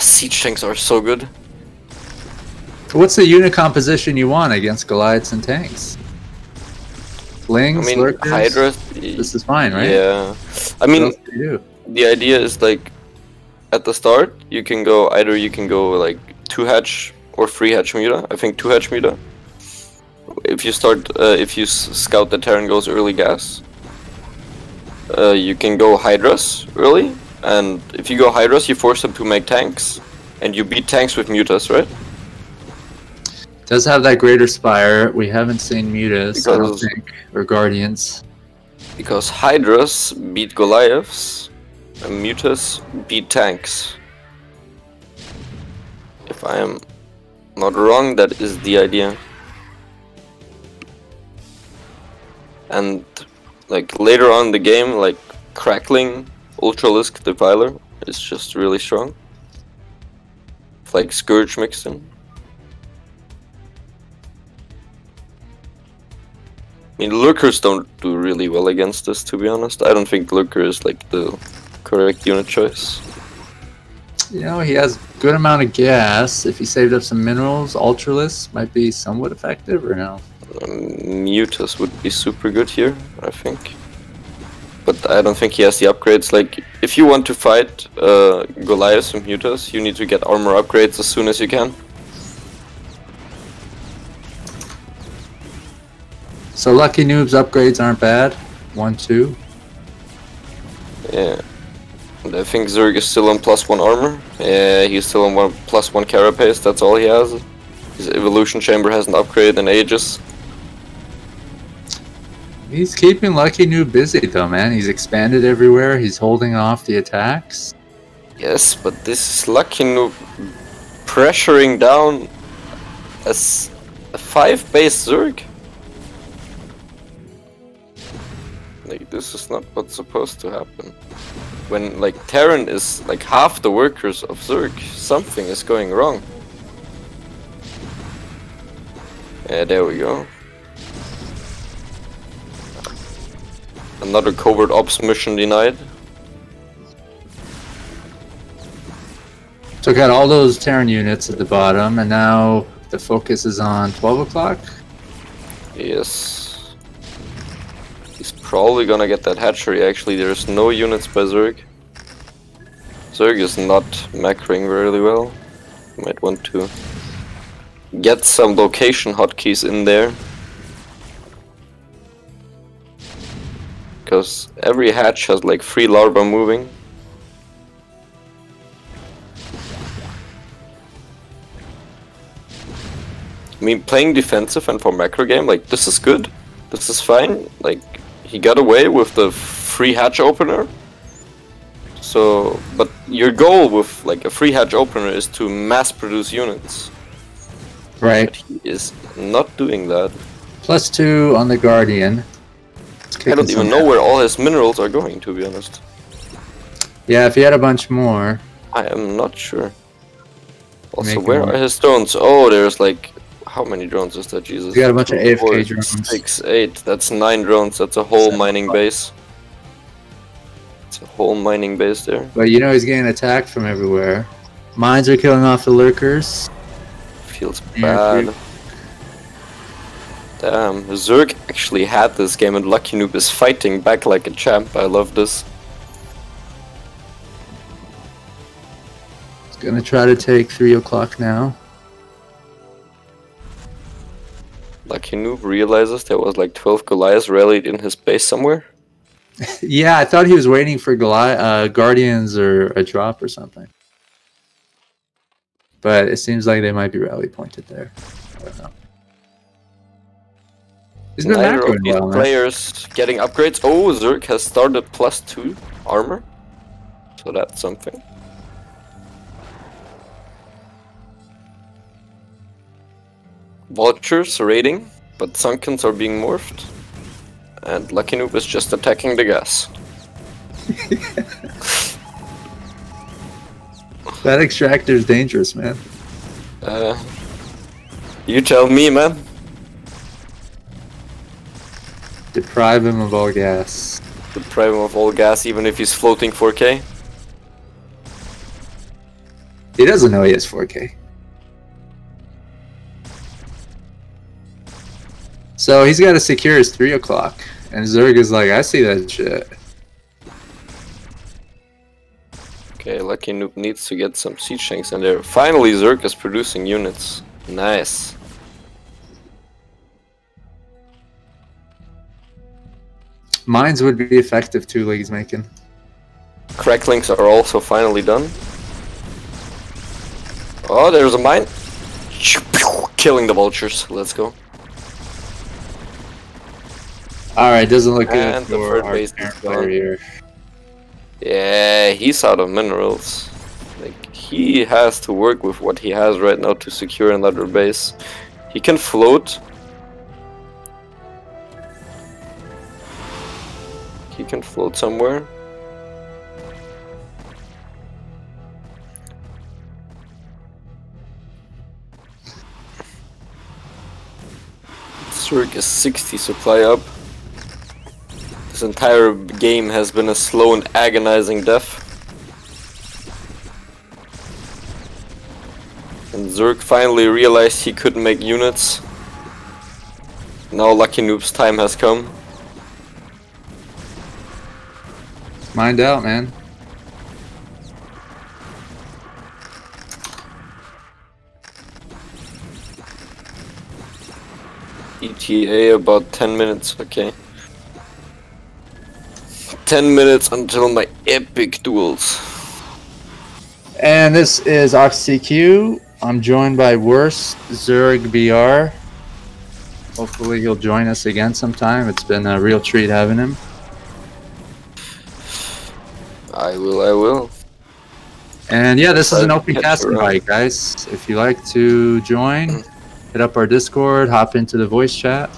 Siege tanks are so good. What's the unit composition you want against Goliaths and tanks? Lings, Lurkers? Hydra. This is fine, right? Yeah. I mean, the idea is at the start, you can go 2-hatch or 3-hatch Muta. I think 2-hatch Muta. If you scout the Terran goes early gas, you can go Hydras early, and if you go Hydras, you force them to make tanks, and you beat tanks with Mutas, right? Does have that greater spire. We haven't seen Mutas, I don't think, or Guardians. Because Hydras beat Goliaths, and Mutas beat tanks. If I am not wrong, that is the idea. And later on in the game, Crackling Ultralisk Defiler is just really strong. Scourge mixed in. I mean, Lurkers don't do really well against this, to be honest. I don't think Lurker is the correct unit choice. You know, he has good amount of gas. If he saved up some minerals, Ultralisk might be somewhat effective, or no? Mutas would be super good here, I think. But I don't think he has the upgrades. If you want to fight Goliaths and Mutas, you need to get armor upgrades as soon as you can. So LuckyNoob's upgrades aren't bad. 1, 2. Yeah. And I think Zerg is still on +1 armor. Yeah, he's still on +1 carapace, that's all he has. His evolution chamber hasn't upgraded in ages. He's keeping LuckyNoob busy though, man. He's expanded everywhere, he's holding off the attacks. Yes, but this is LuckyNoob pressuring down a 5-base Zerg. This is not what's supposed to happen. When Terran is half the workers of Zerg, something is going wrong. Yeah, there we go. Another covert ops mission denied. Took out all those Terran units at the bottom, and now The focus is on 12 o'clock. Yes. He's probably gonna get that hatchery. Actually, there's no units by Zerg. Zerg is not macroing very well. You might want to get some location hotkeys in there. Because every hatch has like 3 larvae moving. I mean, playing defensive and for macro game, like, this is good. This is fine. Like, he got away with the free hatch opener. So, but your goal with like a free hatch opener is to mass produce units. Right. But he is not doing that. +2 on the Guardian. I don't even know where all his minerals are going, to be honest. Yeah, if he had a bunch more. I am not sure. Also, where are his drones? Oh, there's like... How many drones is that, Jesus? You got a bunch of AFK 4, drones. 6, 8. That's 9 drones. That's a whole mining base. It's a whole mining base there. But you know he's getting attacked from everywhere. Mines are killing off the lurkers. Feels bad. Damn, Zerg actually had this game and LuckyNoob is fighting back like a champ. I love this. He's gonna try to take 3 o'clock now. LuckyNoob realizes there was like 12 Goliaths rallied in his base somewhere. Yeah, I thought he was waiting for Guardians or a drop or something. But it seems like they might be rally pointed there. I don't know. He's been Neither macroing of these well, man. players getting upgrades. Oh, Zerg has started +2 armor. So that's something. Vultures raiding, but Sunkens are being morphed. And LuckyNoob is just attacking the gas. That extractor is dangerous, man. You tell me, man. Deprive him of all gas. Deprive him of all gas, even if he's floating 4K. He doesn't know he has 4K. So he's got to secure his 3 o'clock. And Zerg is like, I see that shit. Okay, LuckyNoob needs to get some siege tanks in there. Finally, Zerg is producing units. Nice. Mines would be effective too, like he's making. Cracklings are also finally done. Oh, there's a mine. Killing the vultures. Let's go. Alright, doesn't look good And the for third our base parent is player gone. here. Yeah, he's out of minerals. Like, he has to work with what he has right now to secure another base. He can float. He can float somewhere. Zerg is 60 supply up. This entire game has been a slow and agonizing death. And Zerg finally realized he couldn't make units. Now LuckyNoob's time has come. Mind out, man. ETA about 10 minutes, okay. 10 minutes until my epic duels. And this is OxCQ. I'm joined by Worst Zerg BR. Hopefully he'll join us again sometime. It's been a real treat having him. I will. And yeah, this is an open Catch cast around. invite, guys. If you like to join, hit up our Discord, hop into the voice chat,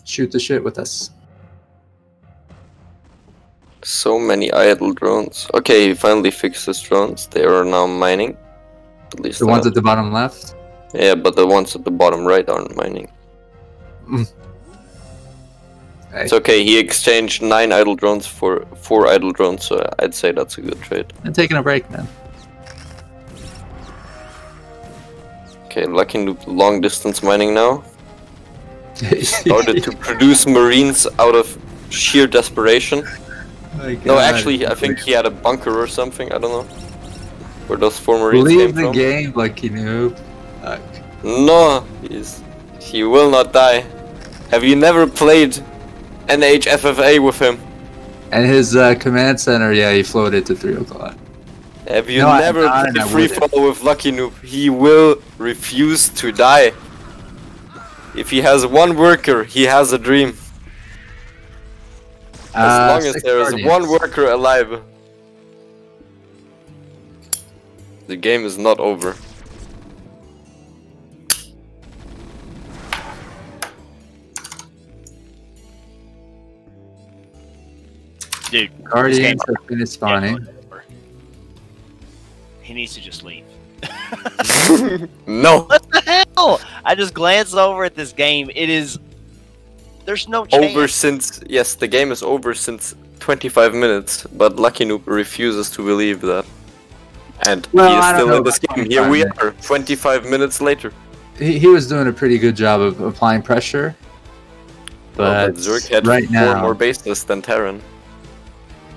shoot the shit with us. So many idle drones. Okay, he finally fixed his drones. They are now mining. At least The ones at the bottom left. Yeah, but the ones at the bottom right aren't mining. Hey. It's okay, he exchanged 9 idle drones for 4 idle drones, so I'd say that's a good trade. And taking a break, man. Okay, LuckyNoob long distance mining now. Started to produce marines out of sheer desperation. No, actually, I think he had a bunker or something. I don't know where those 4 marines came from. Leave the game, LuckyNoob. No, he will not die. Have you never played NHFFA with him? And his command center, yeah, he floated to 3 o'clock. Have you never played free fall with LuckyNoob? He will refuse to die. If he has one worker, he has a dream. As long as there is one worker alive, the game is not over. Dude, Guardians have finished spawning. He needs to just leave. No. What the hell? I just glanced over at this game. It is. There's no chance. Over since. Yes, the game is over since 25 minutes, but LuckyNoob refuses to believe that. And he is still in this game. Here we are, 25 minutes later. He was doing a pretty good job of applying pressure. But Zerg had right 4 more bases than Terran.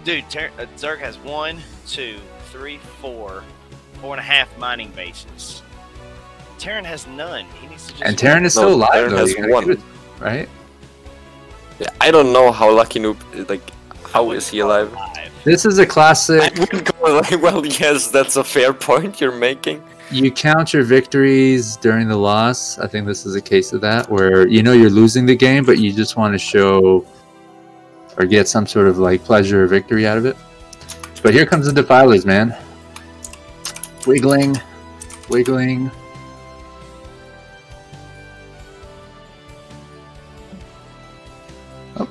Dude, Zerg has 1, 2, 3, 4, 4.5 mining bases. Terran has none. He needs to just. And Terran is still alive. Terran has 1, right? Yeah, I don't know how LuckyNoob, like, how is he alive? This is a classic. I wouldn't go like, well, yes, that's a fair point you're making. You count your victories during the loss. I think this is a case of that, where you know you're losing the game, but you just want to show or get some sort of like pleasure or victory out of it. But here comes the defilers, man. Wiggling, wiggling. Oh.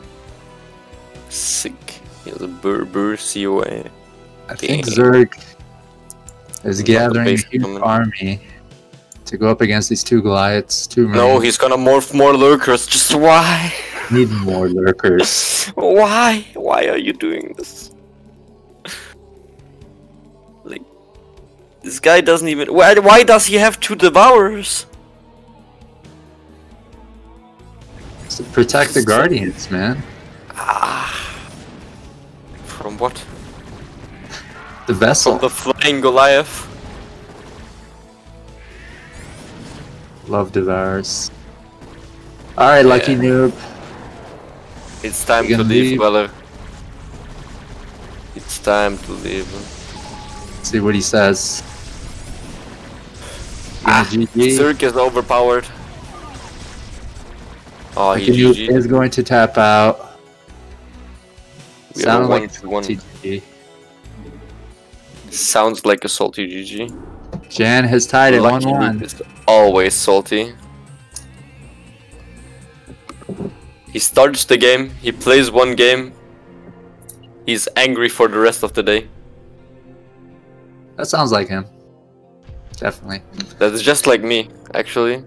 Sick. He has a Burr COA. I think Zerg is gathering a huge army to go up against these 2 Goliaths. No, he's gonna morph more lurkers. Just why? Need more lurkers. Why? Why are you doing this? Like, this guy doesn't even. Why does he have 2 devourers? To protect the Guardians, man. From what? The vessel. From the flying Goliath. Love devours. Alright, LuckyNoob. It's time to leave, Weller. It's time to leave. Let's see what he says. Zerg is overpowered. Oh, LuckyNoob is going to tap out. Sounds like GG. Sounds like a salty GG. Jan has tied it 1-1. Is always salty. He starts the game, he plays 1 game, he's angry for the rest of the day. That sounds like him. Definitely. That's just like me, actually.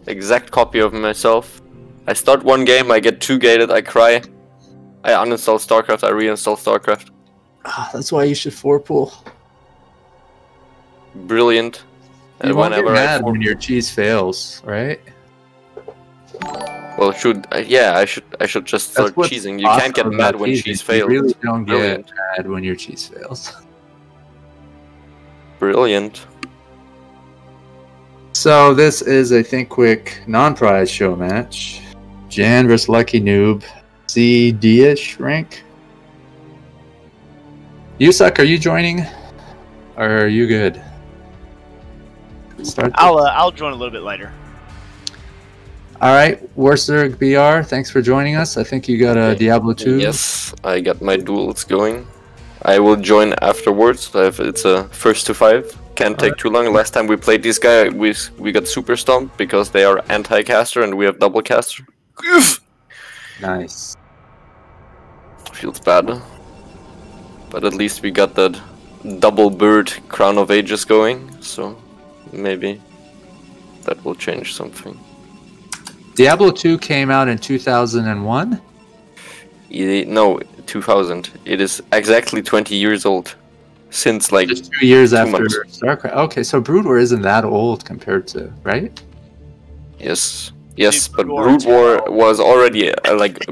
Exact copy of myself. I start 1 game, I get 2 gated, I cry. I uninstall StarCraft, I reinstall StarCraft. That's why you should 4-pool. Brilliant. You won't get mad when your cheese fails, right? Well, yeah, I should just start cheesing. You can't get mad when cheese fails. You really don't get mad when your cheese fails. Brilliant. So this is a think quick non-prize show match. Jan versus LuckyNoob. CD-ish rank. Yusak, are you joining? Or are you good? I'll join a little bit later. Alright, Warsurg BR, thanks for joining us. I think you got a Diablo 2. Yes, I got my duels going. I will join afterwards. It's a first to 5. Can't take too long. Last time we played these guys, we got super stomped because they are anti-caster and we have double caster. Nice. Feels bad. But at least we got that double bird Crown of Ages going, so maybe that will change something. Diablo 2 came out in 2001? No, 2000. It is exactly 20 years old. since like Just 2 years after months. StarCraft. Okay, so Brood War isn't that old compared to, right? Yes, Dude, but Brood Brood War War was already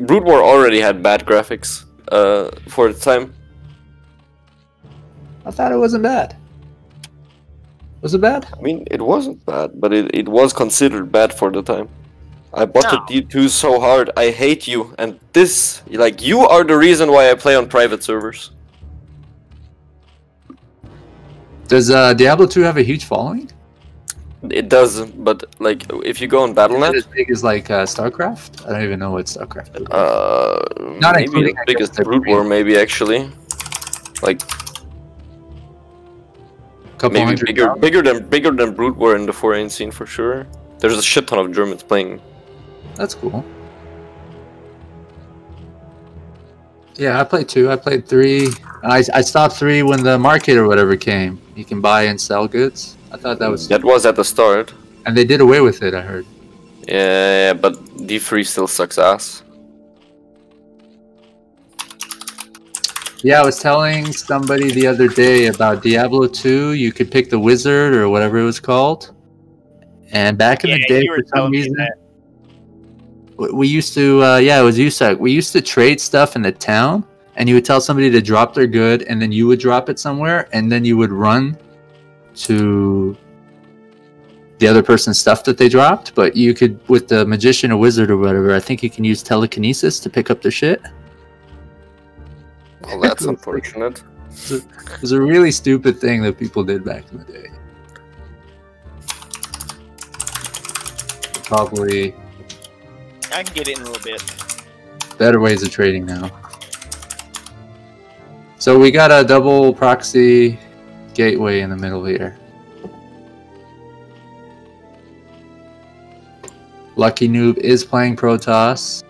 Brood War already had bad graphics for the time. I thought it wasn't bad. Was it bad? I mean, it wasn't bad, but it was considered bad for the time. I bought the D2 so hard. I hate you, and this, like, you are the reason why I play on private servers. Does Diablo 2 have a huge following? It does, but like, if you go on Is Battle.net, it as big as like StarCraft? I don't even know what StarCraft is. Not maybe including, as I big guess, as the Brood War, maybe actually. Like, couple maybe hundred bigger than Brood War in the foreign scene for sure. There's a shit ton of Germans playing. That's cool. Yeah, I played 2. I played 3. I stopped 3 when the market or whatever came. You can buy and sell goods. I thought that was... That was at the start. And they did away with it, I heard. Yeah, but D3 still sucks ass. Yeah, I was telling somebody the other day about Diablo 2. You could pick the wizard or whatever it was called. And back in the day, you were for some telling me reason, that. we used to, it was USAC. We used to trade stuff in the town, and you would tell somebody to drop their good, and then you would drop it somewhere, and then you would run to the other person's stuff that they dropped. But you could, with the magician or wizard or whatever, I think you can use telekinesis to pick up their shit. Well, that's unfortunate. It was a really stupid thing that people did back in the day. Probably I can get it in a little bit. better ways of trading now. So we got a double proxy gateway in the middle here. LuckyNoob is playing Protoss.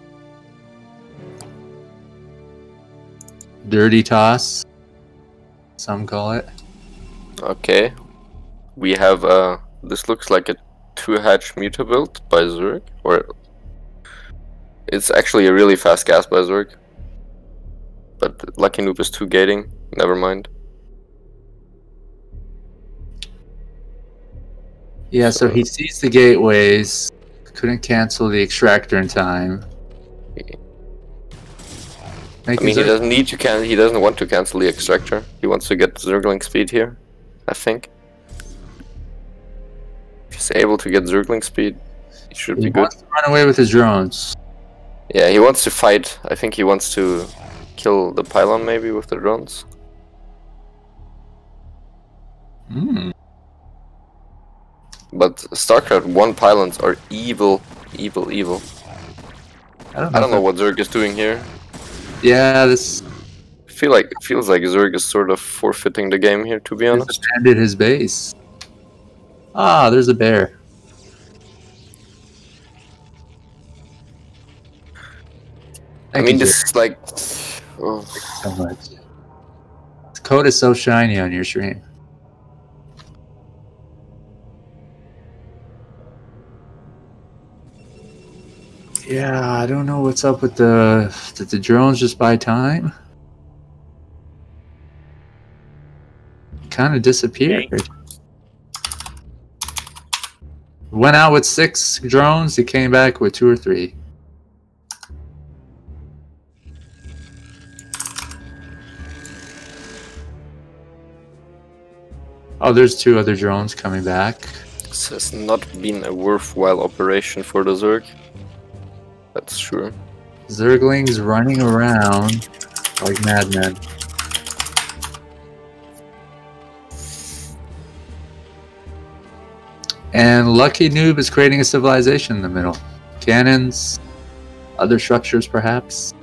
Dirty Toss, some call it. Okay. We have this looks like a 2-hatch Muta build by Zerg, or it's actually a really fast gas by Zerg. But LuckyNoob is 2 gating, never mind. Yeah, so he sees the gateways, couldn't cancel the extractor in time. I mean, he doesn't need to he doesn't want to cancel the extractor. He wants to get Zergling speed here, I think. If he's able to get Zergling speed, he should be good. He wants to run away with his drones. Yeah, he wants to fight. I think he wants to kill the pylon maybe with the drones. Hmm. But StarCraft 1 pylons are evil, evil, evil. I don't know what Zerg is doing here. Yeah, this Feels like Zerg is sort of forfeiting the game here, to be honest. abandoned his base. Ah, there's a bear. I mean, this is like... Oh. So much. This code is so shiny on your stream. Yeah, I don't know what's up with did the drones just buy time? Kind of disappeared. Okay. Went out with 6 drones, he came back with 2 or 3. Oh, there's 2 other drones coming back. This has not been a worthwhile operation for the Zerg. That's sure. Zerglings running around like madmen. And LuckyNoob is creating a civilization in the middle. Cannons, other structures perhaps.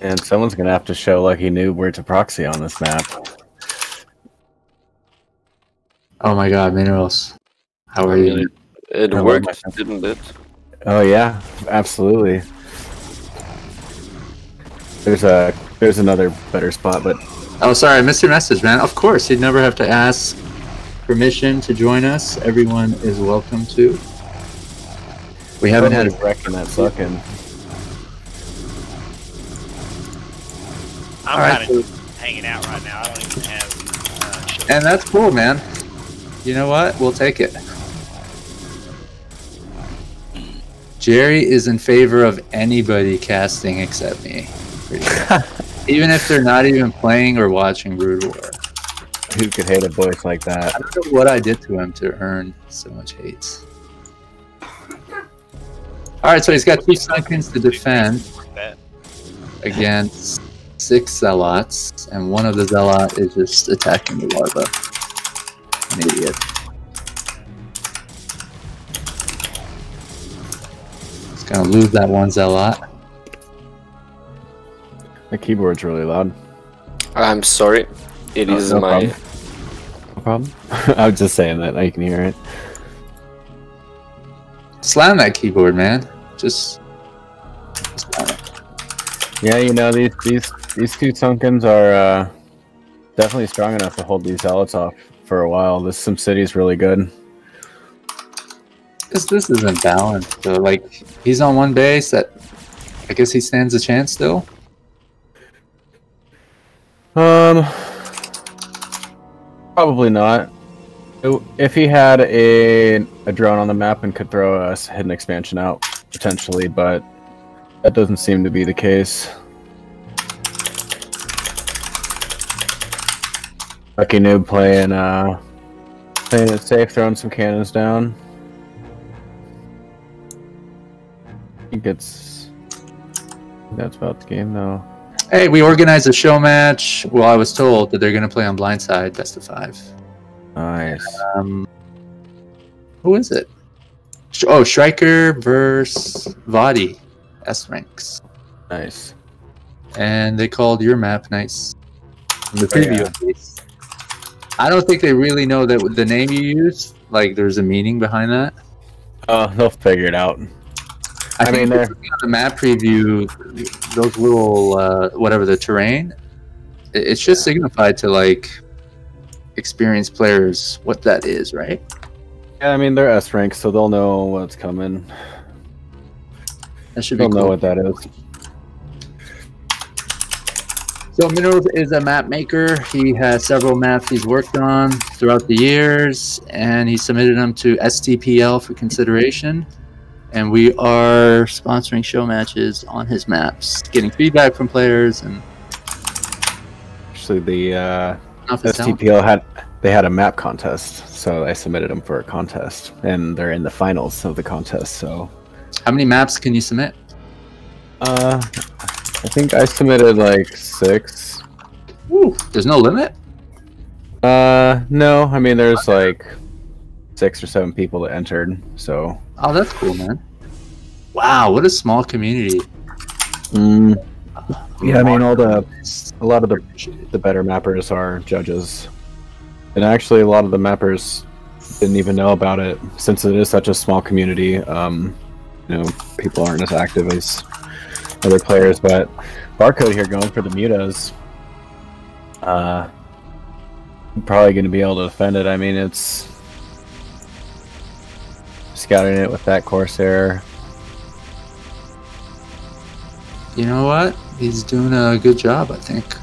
And someone's gonna have to show LuckyNoob where to proxy on this map. Oh my god, Minerals. How are you? It worked, didn't it? Oh yeah, absolutely. There's another better spot, but Oh, sorry, I missed your message, man. Of course, you'd never have to ask permission to join us. Everyone is welcome to. We haven't had Nobody's wrecking that sucking. I'm Alright, kind of hanging out right now. I don't even have. and that's cool, man. You know what? We'll take it. Jerry is in favor of anybody casting except me. Even if they're not even playing or watching Brood War. Who could hate a voice like that? I don't know what I did to him to earn so much hate. Alright, so he's got 2 Sunkens to defend against 6 Zealots, and one of the Zealot is just attacking the larva. An idiot. He's gonna lose that one Zealot. The keyboard's really loud. I'm sorry. It is no my... problem. No problem? I was just saying that, now you can hear it. Slam that keyboard, man. Just slam it. Yeah, you know, these 2 Sunkens are definitely strong enough to hold these Zealots off for a while. This SimCity's really good. This isn't balanced, so like he's on one base that I guess he stands a chance still. Probably not. If he had a drone on the map and could throw a hidden expansion out, potentially, but that doesn't seem to be the case. LuckyNoob playing it safe, throwing some cannons down. I think that's about the game, though. Hey, we organized a show match. Well, I was told that they're going to play on Blindside, best of 5. Nice. Who is it? Oh, Striker versus Vadi, S ranks. Nice. And they called your map nice. In the preview, yeah. at least. I don't think they really know that with the name you use, like there's a meaning behind that. They'll figure it out. I mean, on the map preview, those little whatever the terrain, it's just signified to like experienced players what that is, right? Yeah, I mean they're S ranks, so they'll know what's coming. That should be They'll cool. know what that is. So Minerals is a map maker. He has several maps he's worked on throughout the years, and he submitted them to STPL for consideration. And we are sponsoring show matches on his maps, getting feedback from players. And actually, the STPL had a map contest, so I submitted them for a contest, and they're in the finals of the contest. So, how many maps can you submit? I think I submitted like 6. Ooh, there's no limit? No. I mean, there's like 6 or 7 people that entered. So. Oh, that's cool, man. Wow, what a small community. Yeah, I mean, a lot of the better mappers are judges, and actually, a lot of the mappers didn't even know about it since it is such a small community. You know, people aren't as active as other players, but Barcode here going for the mutas. Probably going to be able to defend it. I mean, it's scouting it with that Corsair. You know what? He's doing a good job, I think.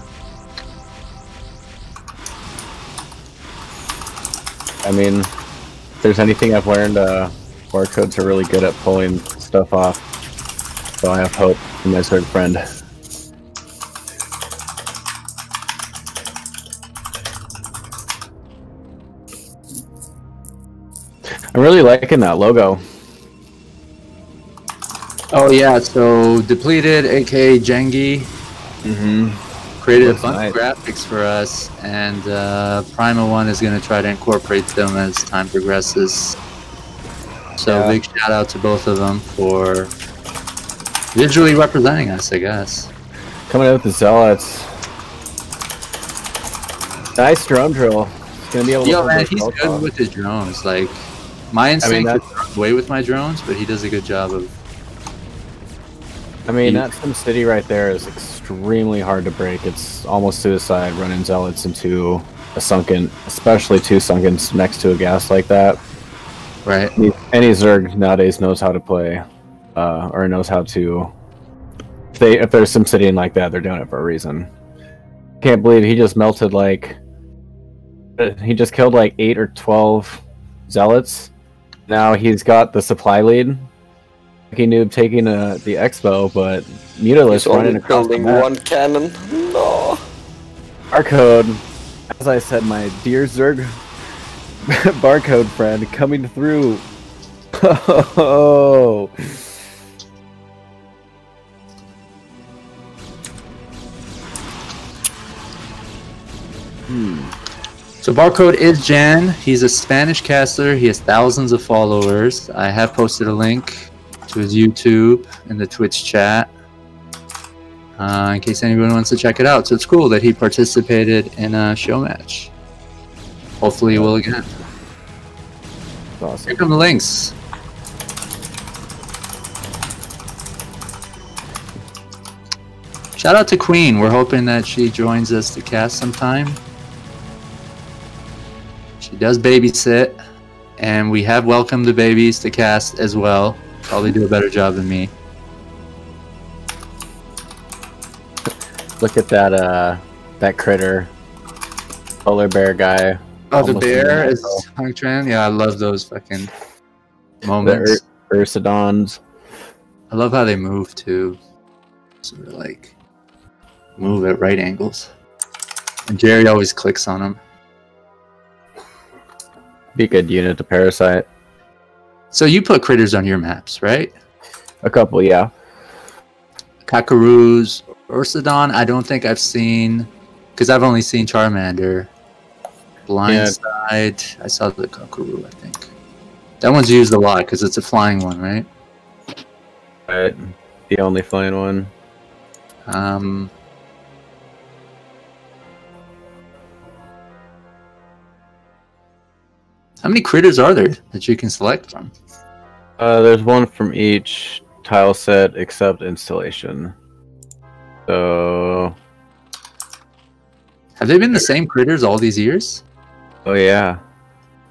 I mean, if there's anything I've learned, Barcodes are really good at pulling stuff off. So I have hope for my third friend. I'm really liking that logo. Oh yeah, so Depleted, aka Jengi, created a bunch of graphics for us, and Prima One is going to try to incorporate them as time progresses. So big shout out to both of them for visually representing us, I guess. Coming out with the Zealots. Nice drone drill. He's gonna be able to. Yo, man, he's good with his drones. Like, my instinct is to run away with my drones, but he does a good job of. I mean, that SimCity right there is extremely hard to break. It's almost suicide running Zealots into a sunken, especially 2 sunkens next to a gas like that. Right. Any Zerg nowadays knows how to play or knows how to. If there's some city like that, they're doing it for a reason. Can't believe he just melted like. He just killed like 8 or 12 zealots. Now he's got the supply lead. LuckyNoob taking the expo, but Mutalist running across the map. One cannon. No. Barcode, as I said, my dear Zerg barcode friend coming through. Oh. So Barcode is Jan. He's a Spanish caster. He has thousands of followers. I have posted a link to his YouTube in the Twitch chat in case anyone wants to check it out. So it's cool that he participated in a show match. Hopefully he will again. Awesome. Here come the links. Shout out to Queen. We're hoping that she joins us to cast sometime. She does babysit, and we have welcomed the babies to cast as well. Probably do a better job than me. Look at that critter, polar bear guy. Oh, the bear is Hung Tran. Yeah, I love those fucking moments. The Ursidons. I love how they move too. Sort of like move at right angles. And Jerry always clicks on them. Be a good unit to parasite. So you put critters on your maps, right? A couple, yeah. Kakaroos, Ursidon, I don't think I've seen, because I've only seen Charmander. Blindside, I saw the Kakaroo, I think. That one's used a lot because it's a flying one, right? Right, the only flying one. How many critters are there that you can select from? There's one from each tile set except installation. So... Have they been the same critters all these years? Oh yeah.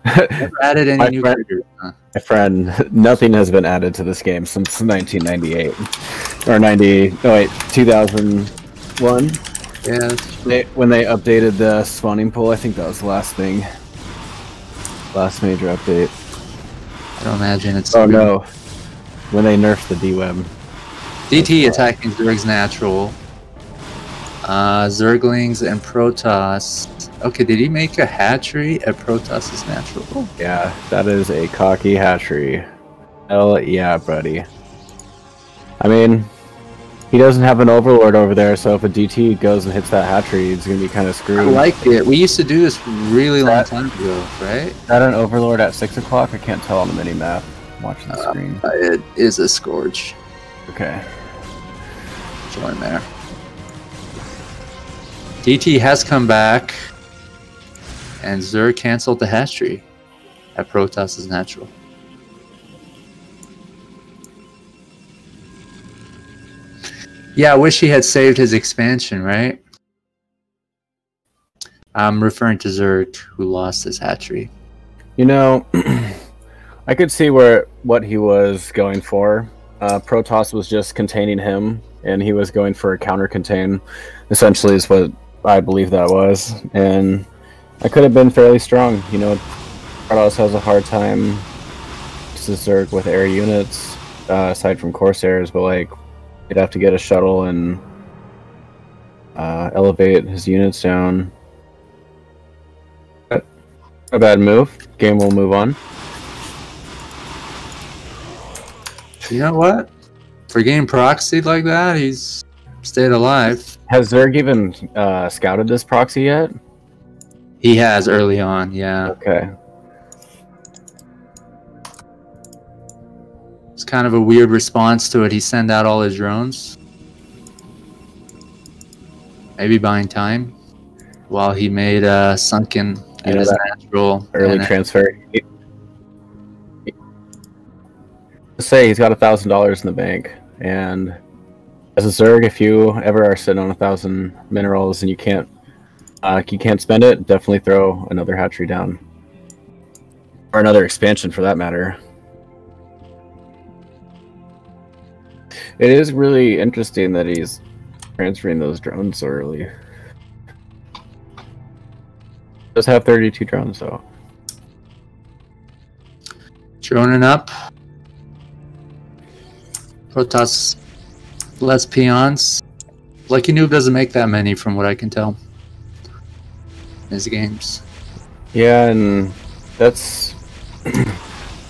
Never added any new critters. Huh? My friend, nothing has been added to this game since 1998. Or 2001. Yeah. When they updated the spawning pool, I think that was the last thing. Last major update. I don't imagine it's... Oh no. When they nerfed the D-Web. DT attacking Zerg's natural. Zerglings and Protoss. Okay, did he make a hatchery at Protoss's natural? Yeah, that is a cocky hatchery. Hell yeah, buddy. I mean, he doesn't have an overlord over there, so if a DT goes and hits that hatchery, it's gonna be kind of screwed. I like it. We used to do this really long time ago, right? Is that an overlord at 6 o'clock? I can't tell on the mini-map. I'm watching the screen. It is a Scourge. Okay. Join there. DT has come back, and Zerg canceled the hatchery at Protoss's natural. Yeah, I wish he had saved his expansion, right? I'm referring to Zerg, who lost his hatchery. You know, I could see what he was going for. Protoss was just containing him, and he was going for a counter-contain, essentially is what I believe that was. And I could have been fairly strong. You know, Protoss has a hard time to Zerg with air units, aside from Corsairs, but like, he'd have to get a shuttle and elevate his units down. But a bad move. Game will move on. You know what? For getting proxied like that, he's stayed alive. Has Zerg even scouted this proxy yet? He has early on, yeah. Okay. It's kind of a weird response to it. He sent out all his drones. Maybe buying time. While he made Sunken at his natural. Early transfer. Let's say he's got $1,000 in the bank. And as a Zerg, if you ever are sitting on 1,000 minerals and you can't spend it, definitely throw another hatchery down. Or another expansion for that matter. It is really interesting that he's transferring those drones so early. Does have 32 drones though. Droning up. Protoss less peons. LuckyNoob doesn't make that many from what I can tell in his games. Yeah, and that's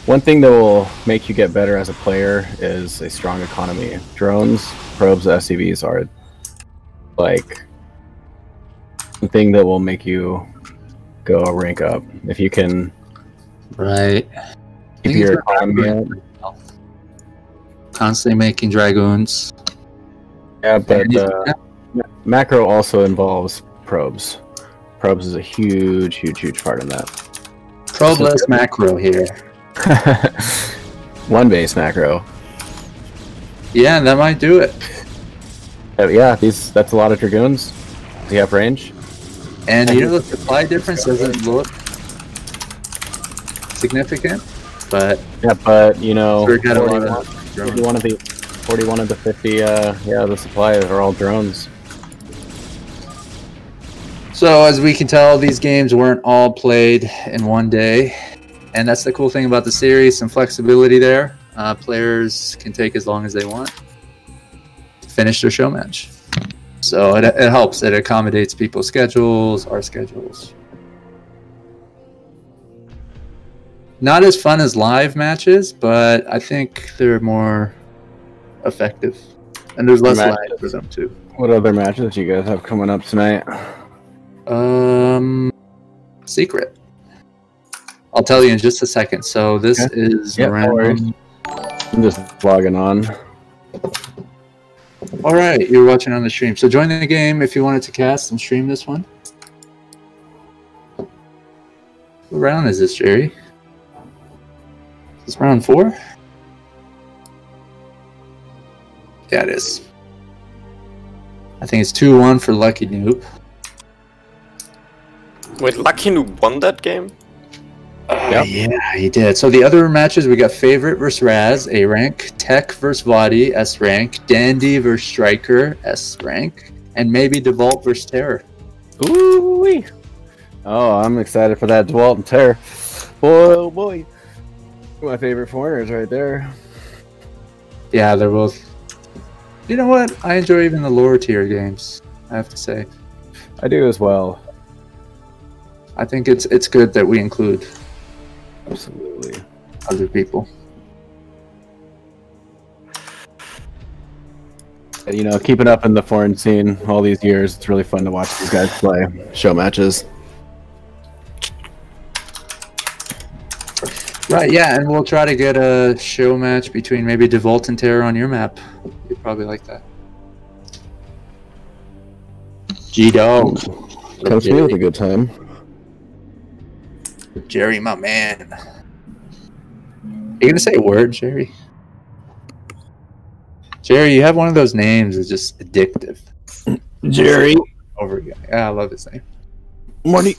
one thing that will make you get better as a player is a strong economy. Drones, probes, SCVs are like the thing that will make you go rank up. If you can keep your economy up. Constantly making dragoons. Yeah, but macro also involves probes. Probes is a huge part in that. Probe-less macro here. One base macro. Yeah, that might do it. Yeah, that's a lot of dragoons. Does he have range? And you know the supply difference doesn't look significant, but yeah, but you know, sure got a lot of 41 of the 50, the supply are all drones. So as we can tell, these games weren't all played in one day, and that's the cool thing about the series, some flexibility there. Players can take as long as they want to finish their show match. So it helps. It accommodates people's schedules, our schedules. Not as fun as live matches, but I think they're more effective. And there's less lag for them too. What other matches do you guys have coming up tonight? Secret. I'll tell you in just a second. So this is round... I'm just logging on. All right, you're watching on the stream. So join the game if you wanted to cast and stream this one. What round is this, Jerry? Is this round 4? Yeah, it is. I think it's 2-1 for LuckyNoob. Wait, LuckyNoob won that game? Yep. Yeah, he did. So the other matches, we got Favorite versus Raz, A rank, Tech versus Vadi, S rank, Dandy versus Striker, S rank, and maybe DeVault versus Terror. Ooh-wee. Oh, I'm excited for that DeVault and Terror. Boy, oh boy. My favorite foreigners right there. Yeah, they're both... You know what? I enjoy even the lower tier games, I have to say. I do as well. I think it's good that we include absolutely other people. You know, keeping up in the foreign scene all these years, it's really fun to watch these guys play show matches. Right, yeah, and we'll try to get a show match between maybe DeVault and Terror on your map. You'd probably like that. G-Dog. Comes to me with a good time. Jerry, my man. You gonna say a word, Jerry? Jerry, you have one of those names that's just addictive. Jerry. Over again. Yeah, I love his name. Money.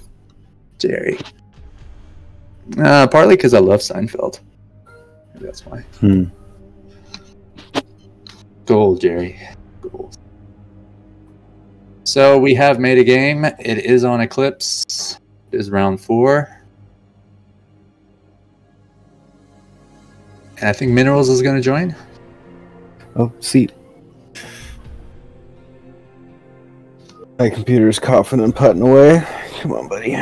Jerry. Partly because I love Seinfeld. Maybe that's why. Gold, Jerry. Gold. So we have made a game. It is on Eclipse. It is round 4. And I think Minerals is going to join. Oh, seat. My computer's coughing and putting away. Come on, buddy.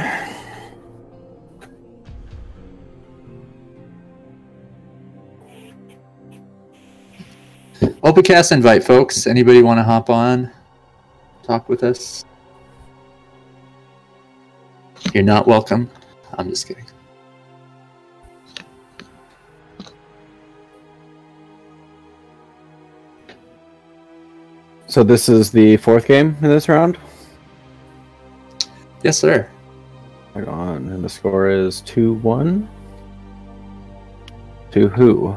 Opacast invite, folks. Anybody want to hop on? Talk with us? You're not welcome. I'm just kidding. So this is the 4th game in this round? Yes, sir. Right on. And the score is 2-1. To who?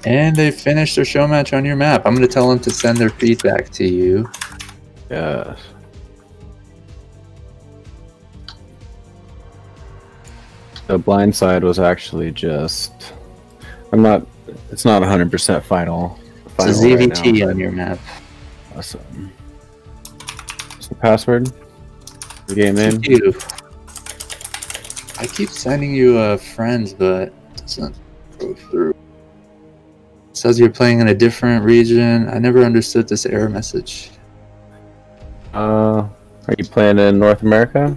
And they finished their show match on your map. I'm going to tell them to send their feedback to you. Yes. The blind side was actually just. I'm not. It's not 100% final. It's a Final right ZVT now, on your map. awesome. What's the password? The game name? You. I keep sending you friends, but it doesn't go through. It says you're playing in a different region. I never understood this error message. Are you playing in North America?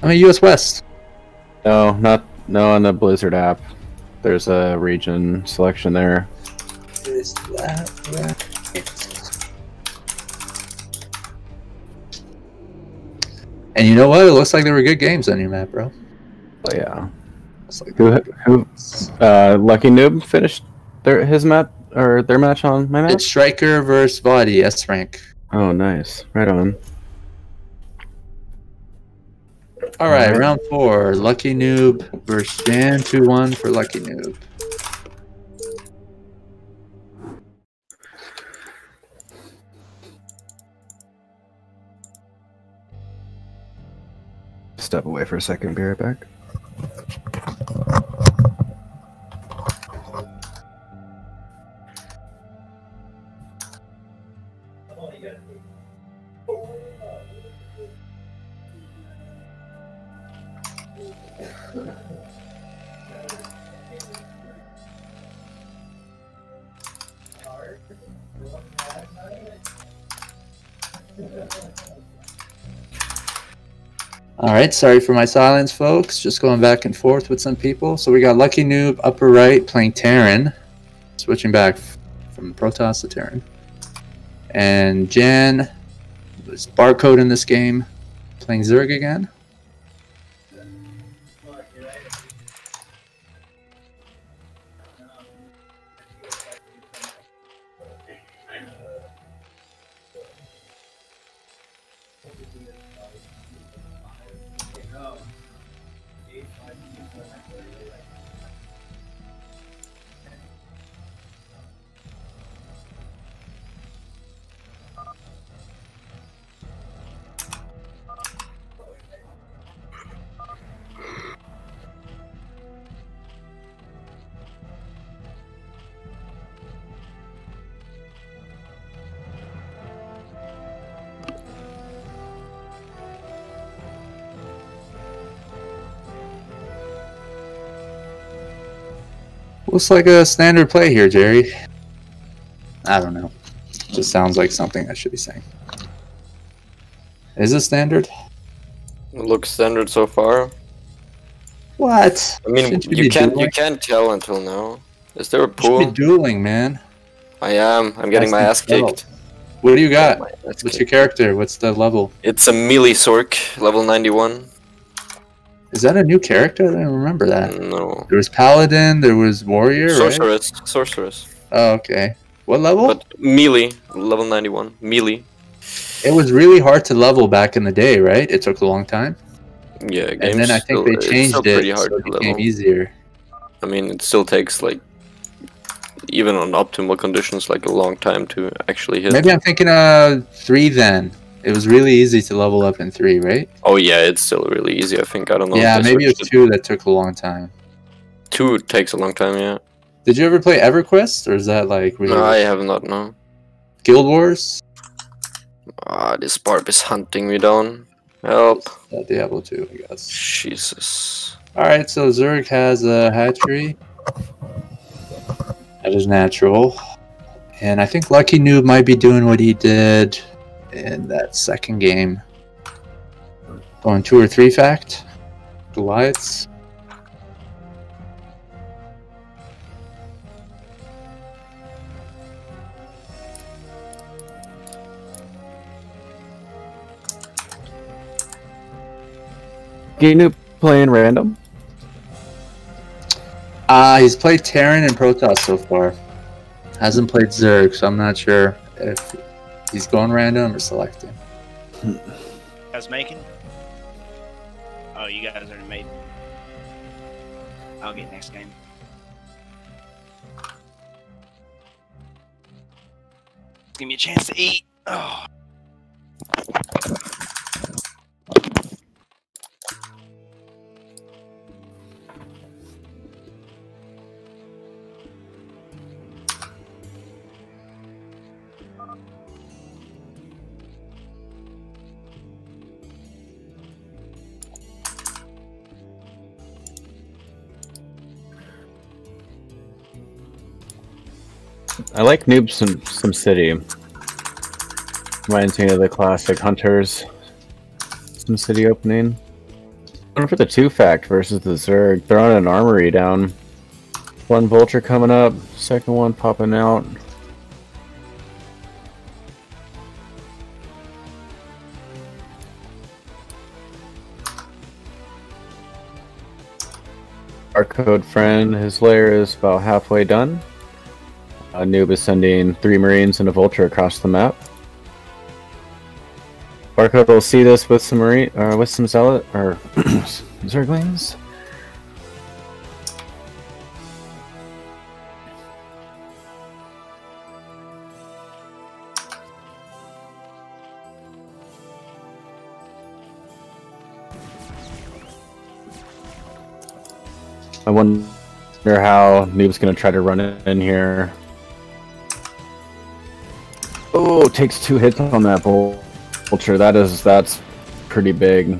I'm in US West. No, no. On the Blizzard app, there's a region selection there. Is that right? And you know what? It looks like there were good games on your map, bro. Oh yeah. It's like Who? Lucky Noob finished his match or their match on my map. it's Striker versus Vadi S rank. Oh, nice. Right on. All right, round 4. Lucky Noob versus Jan 2-1 for Lucky Noob. Step away for a second. Be right back. All right, sorry for my silence, folks. Just going back and forth with some people. So we got Lucky Noob upper right playing Terran, switching back from Protoss to Terran. And Jan was barcode in this game, playing Zerg again. Looks like a standard play here, Jerry. I don't know. Just sounds like something I should be saying. Is it standard? It looks standard so far. What? I mean, Shouldn't you be can't tell until now. Is there a You should pool? be dueling, man. I am. I'm getting my ass kicked. What do you got? My ass What's kicked. your character? What's the level? It's a melee Sork, level 91. Is that a new character? I didn't remember that. No. There was Paladin, there was Warrior, right? Sorceress. Sorceress. Oh, okay. What level? But melee, level 91. Melee. It was really hard to level back in the day, right? It took a long time. Yeah, And then I think they changed it, pretty so hard it to became level. easier. I mean, it still takes, like, even on optimal conditions, like a long time to actually hit. Maybe I'm thinking 3 then. It was really easy to level up in 3, right? Oh yeah, it's still really easy, I think. I don't know. Yeah, if they maybe it was switched 2 that took a long time. 2 takes a long time, yeah. Did you ever play EverQuest, or is that like really No, I have not, no. Guild Wars? Ah, this barb is hunting me down. Help. Diablo 2, I guess. Jesus. Alright, so Zerg has a hatchery. That is natural. And I think Lucky Noob might be doing what he did in that second game. Going 2 or 3 fact. Goliaths. Genu playing random? He's played Terran and Protoss so far. Hasn't played Zerg, so I'm not sure if he's going random or selecting. Guys making? Oh, you guys already made. I'll get next game. Give me a chance to eat. Oh. I like Noob SimCity. Reminds me of the classic Hunters SimCity opening. Going for the 2-fact versus the Zerg. Throwing an armory down. One Vulture coming up, second one popping out. Our code friend, his lair is about halfway done. Noob is sending 3 Marines and a Vulture across the map. Barcode will see this with some with some Zealot or Zerglings. I wonder how Noob's gonna try to run it in here. Oh, takes 2 hits on that Vulture. That's pretty big.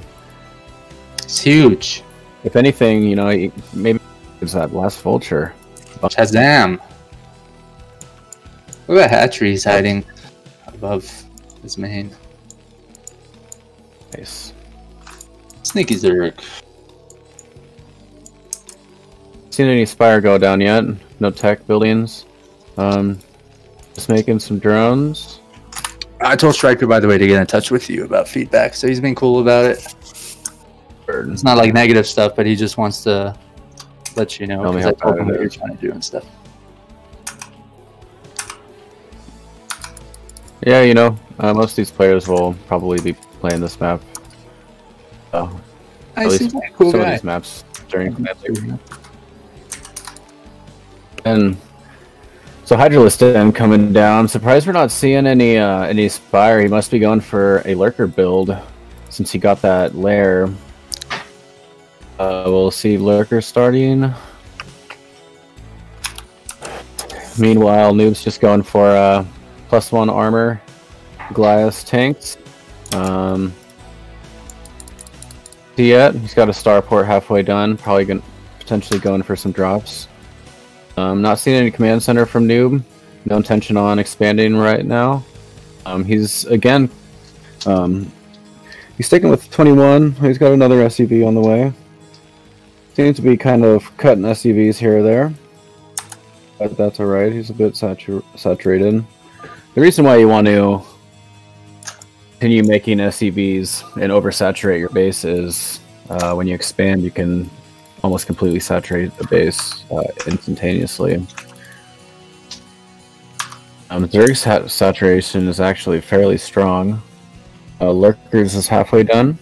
It's huge. If anything, you know, maybe it's that last Vulture. Shazam! Look at hatchery he's hiding above his main. Nice. Sneaky Zerg. Seen any Spire go down yet? No tech buildings. Just making some drones. I told Striker, by the way, to get in touch with you about feedback, so he's been cool about it. It's not like negative stuff, but he just wants to let you know, because I told him what you're trying to do and stuff. Yeah, you know, most of these players will probably be playing this map. At least cool some guy. of these maps during command. And so Hydralistan coming down. Surprised we're not seeing any Spire. He must be going for a Lurker build since he got that lair. We'll see Lurker starting. Meanwhile, Noob's just going for +1 armor, Goliath tanks. Yet he's got a starport halfway done. Probably potentially going for some drops. Not seeing any command center from Noob. No intention on expanding right now. He's again, he's sticking with 21. He's got another SUV on the way. Seems to be kind of cutting SUVs here or there, but that's alright. He's a bit saturated. The reason why you want to continue making SUVs and oversaturate your base is when you expand, you can almost completely saturate the base instantaneously. Zerg's saturation is actually fairly strong. Lurkers is halfway done.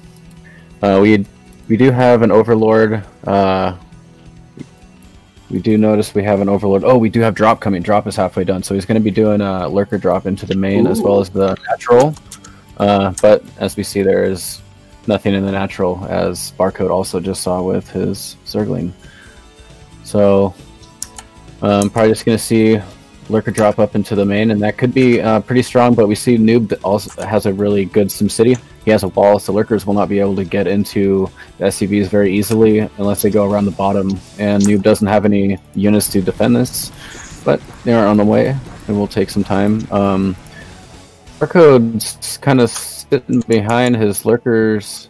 We do have an Overlord. We do notice we have an Overlord. Oh, we do have drop coming. Drop is halfway done, so he's going to be doing a Lurker drop into the main as well as the natural. But as we see, there is nothing in the natural, as Barcode also just saw with his Zergling. So probably just going to see Lurker drop up into the main, and that could be pretty strong, but we see Noob also has a really good SimCity. He has a wall, so Lurkers will not be able to get into the SCVs very easily unless they go around the bottom, and Noob doesn't have any units to defend this, but they are on the way. It will take some time. Barcode's kind of sitting behind his Lurkers.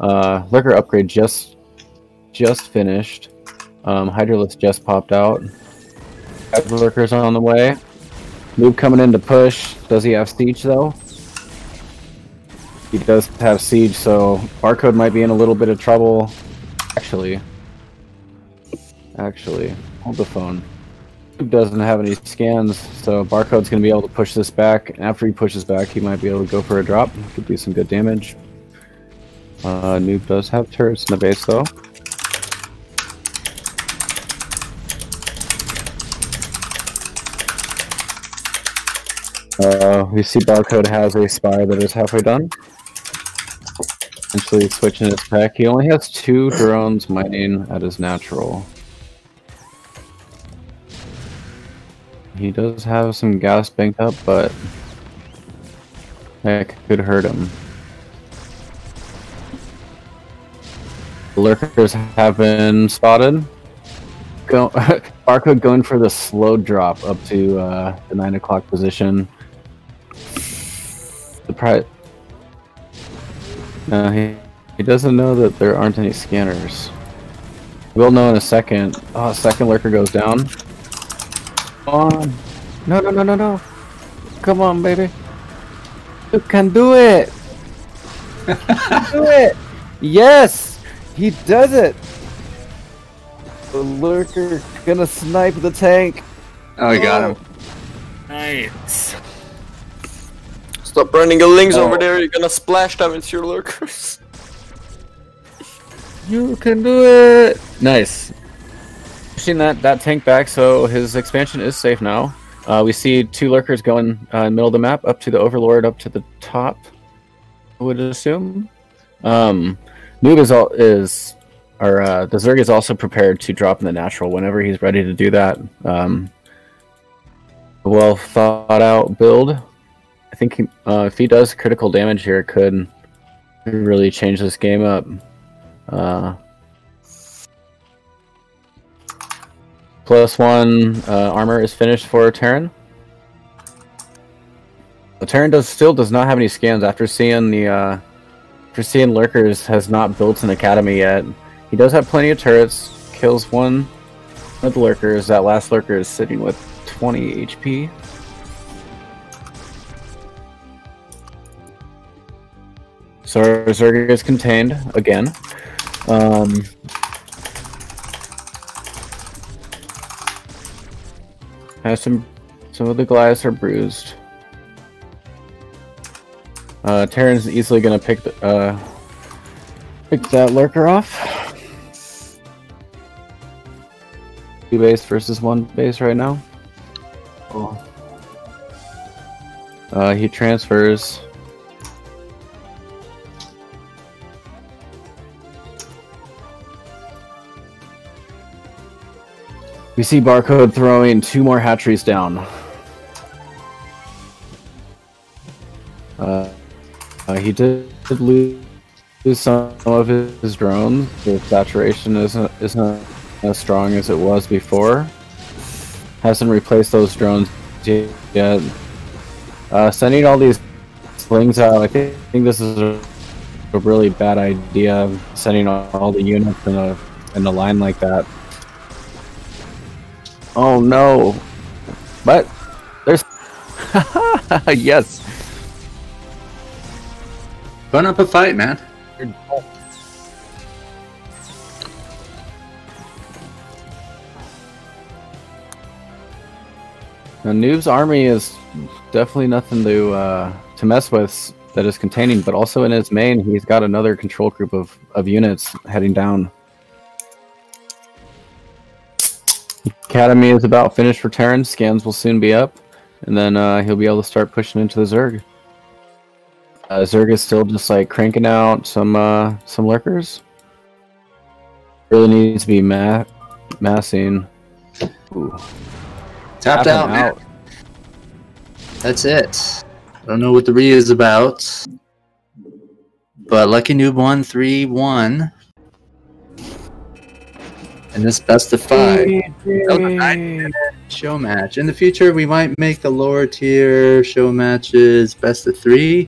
Lurker upgrade just finished. Hydralisk just popped out. Lurkers on the way. Noob coming in to push. Does he have siege though? He does have siege, so Barcode might be in a little bit of trouble. Actually, hold the phone. Noob doesn't have any scans, so Barcode's going to be able to push this back. And after he pushes back, he might be able to go for a drop. Could be some good damage. Noob does have turrets in the base though. We see Barcode has a Spire that is halfway done. Essentially switching his tech. He only has 2 drones mining at his natural. He does have some gas banked up, but that could hurt him. Lurkers have been spotted. go Barcode going for the slow drop up to the 9 o'clock position. He doesn't know that there aren't any scanners. We'll know in a second. Oh, second lurker goes down. Come on. No. Come on, baby. You can do it. Do it. Yes, he does it. The lurker gonna snipe the tank. Oh, he got him. Nice. Stop running a links over there, you're gonna splash them into your lurkers. You can do it. Nice. Pushing that tank back, so his expansion is safe now. We see 2 lurkers going in the middle of the map, up to the Overlord, up to the top. I would assume. Noob the Zerg is also prepared to drop in the natural whenever he's ready to do that. Well thought out build. I think if he does critical damage here, it could really change this game up. +1 armor is finished for Terran. The Terran still does not have any scans after seeing lurkers. Has not built an academy yet. He does have plenty of turrets. Kills one of the lurkers. That last lurker is sitting with 20 HP. So our Zerg is contained again. Has some of the Goliaths are bruised. Terran's easily gonna pick that lurker off. 2 base versus 1 base right now. Oh. He transfers. We see Barcode throwing 2 more hatcheries down. He did lose some of his drones. The saturation isn't as strong as it was before. Hasn't replaced those drones yet. Sending all these slings out, I think this is a really bad idea. Sending all the units in a line like that. Oh no! But there's yes. Put up a fight, man. Now, Noob's army is definitely nothing to mess with that is containing, but also in his main, he's got another control group of units heading down. Academy is about finished for Terran. Scans will soon be up, and then he'll be able to start pushing into the Zerg. Zerg is still just like cranking out some lurkers. Really needs to be massing. Ooh. Tapped out, man. That's it. I don't know what the re is about, but LuckyNoob won 3-1 in this best of 5. That was a 9-minute show match. In the future, we might make the lower tier show matches best of 3.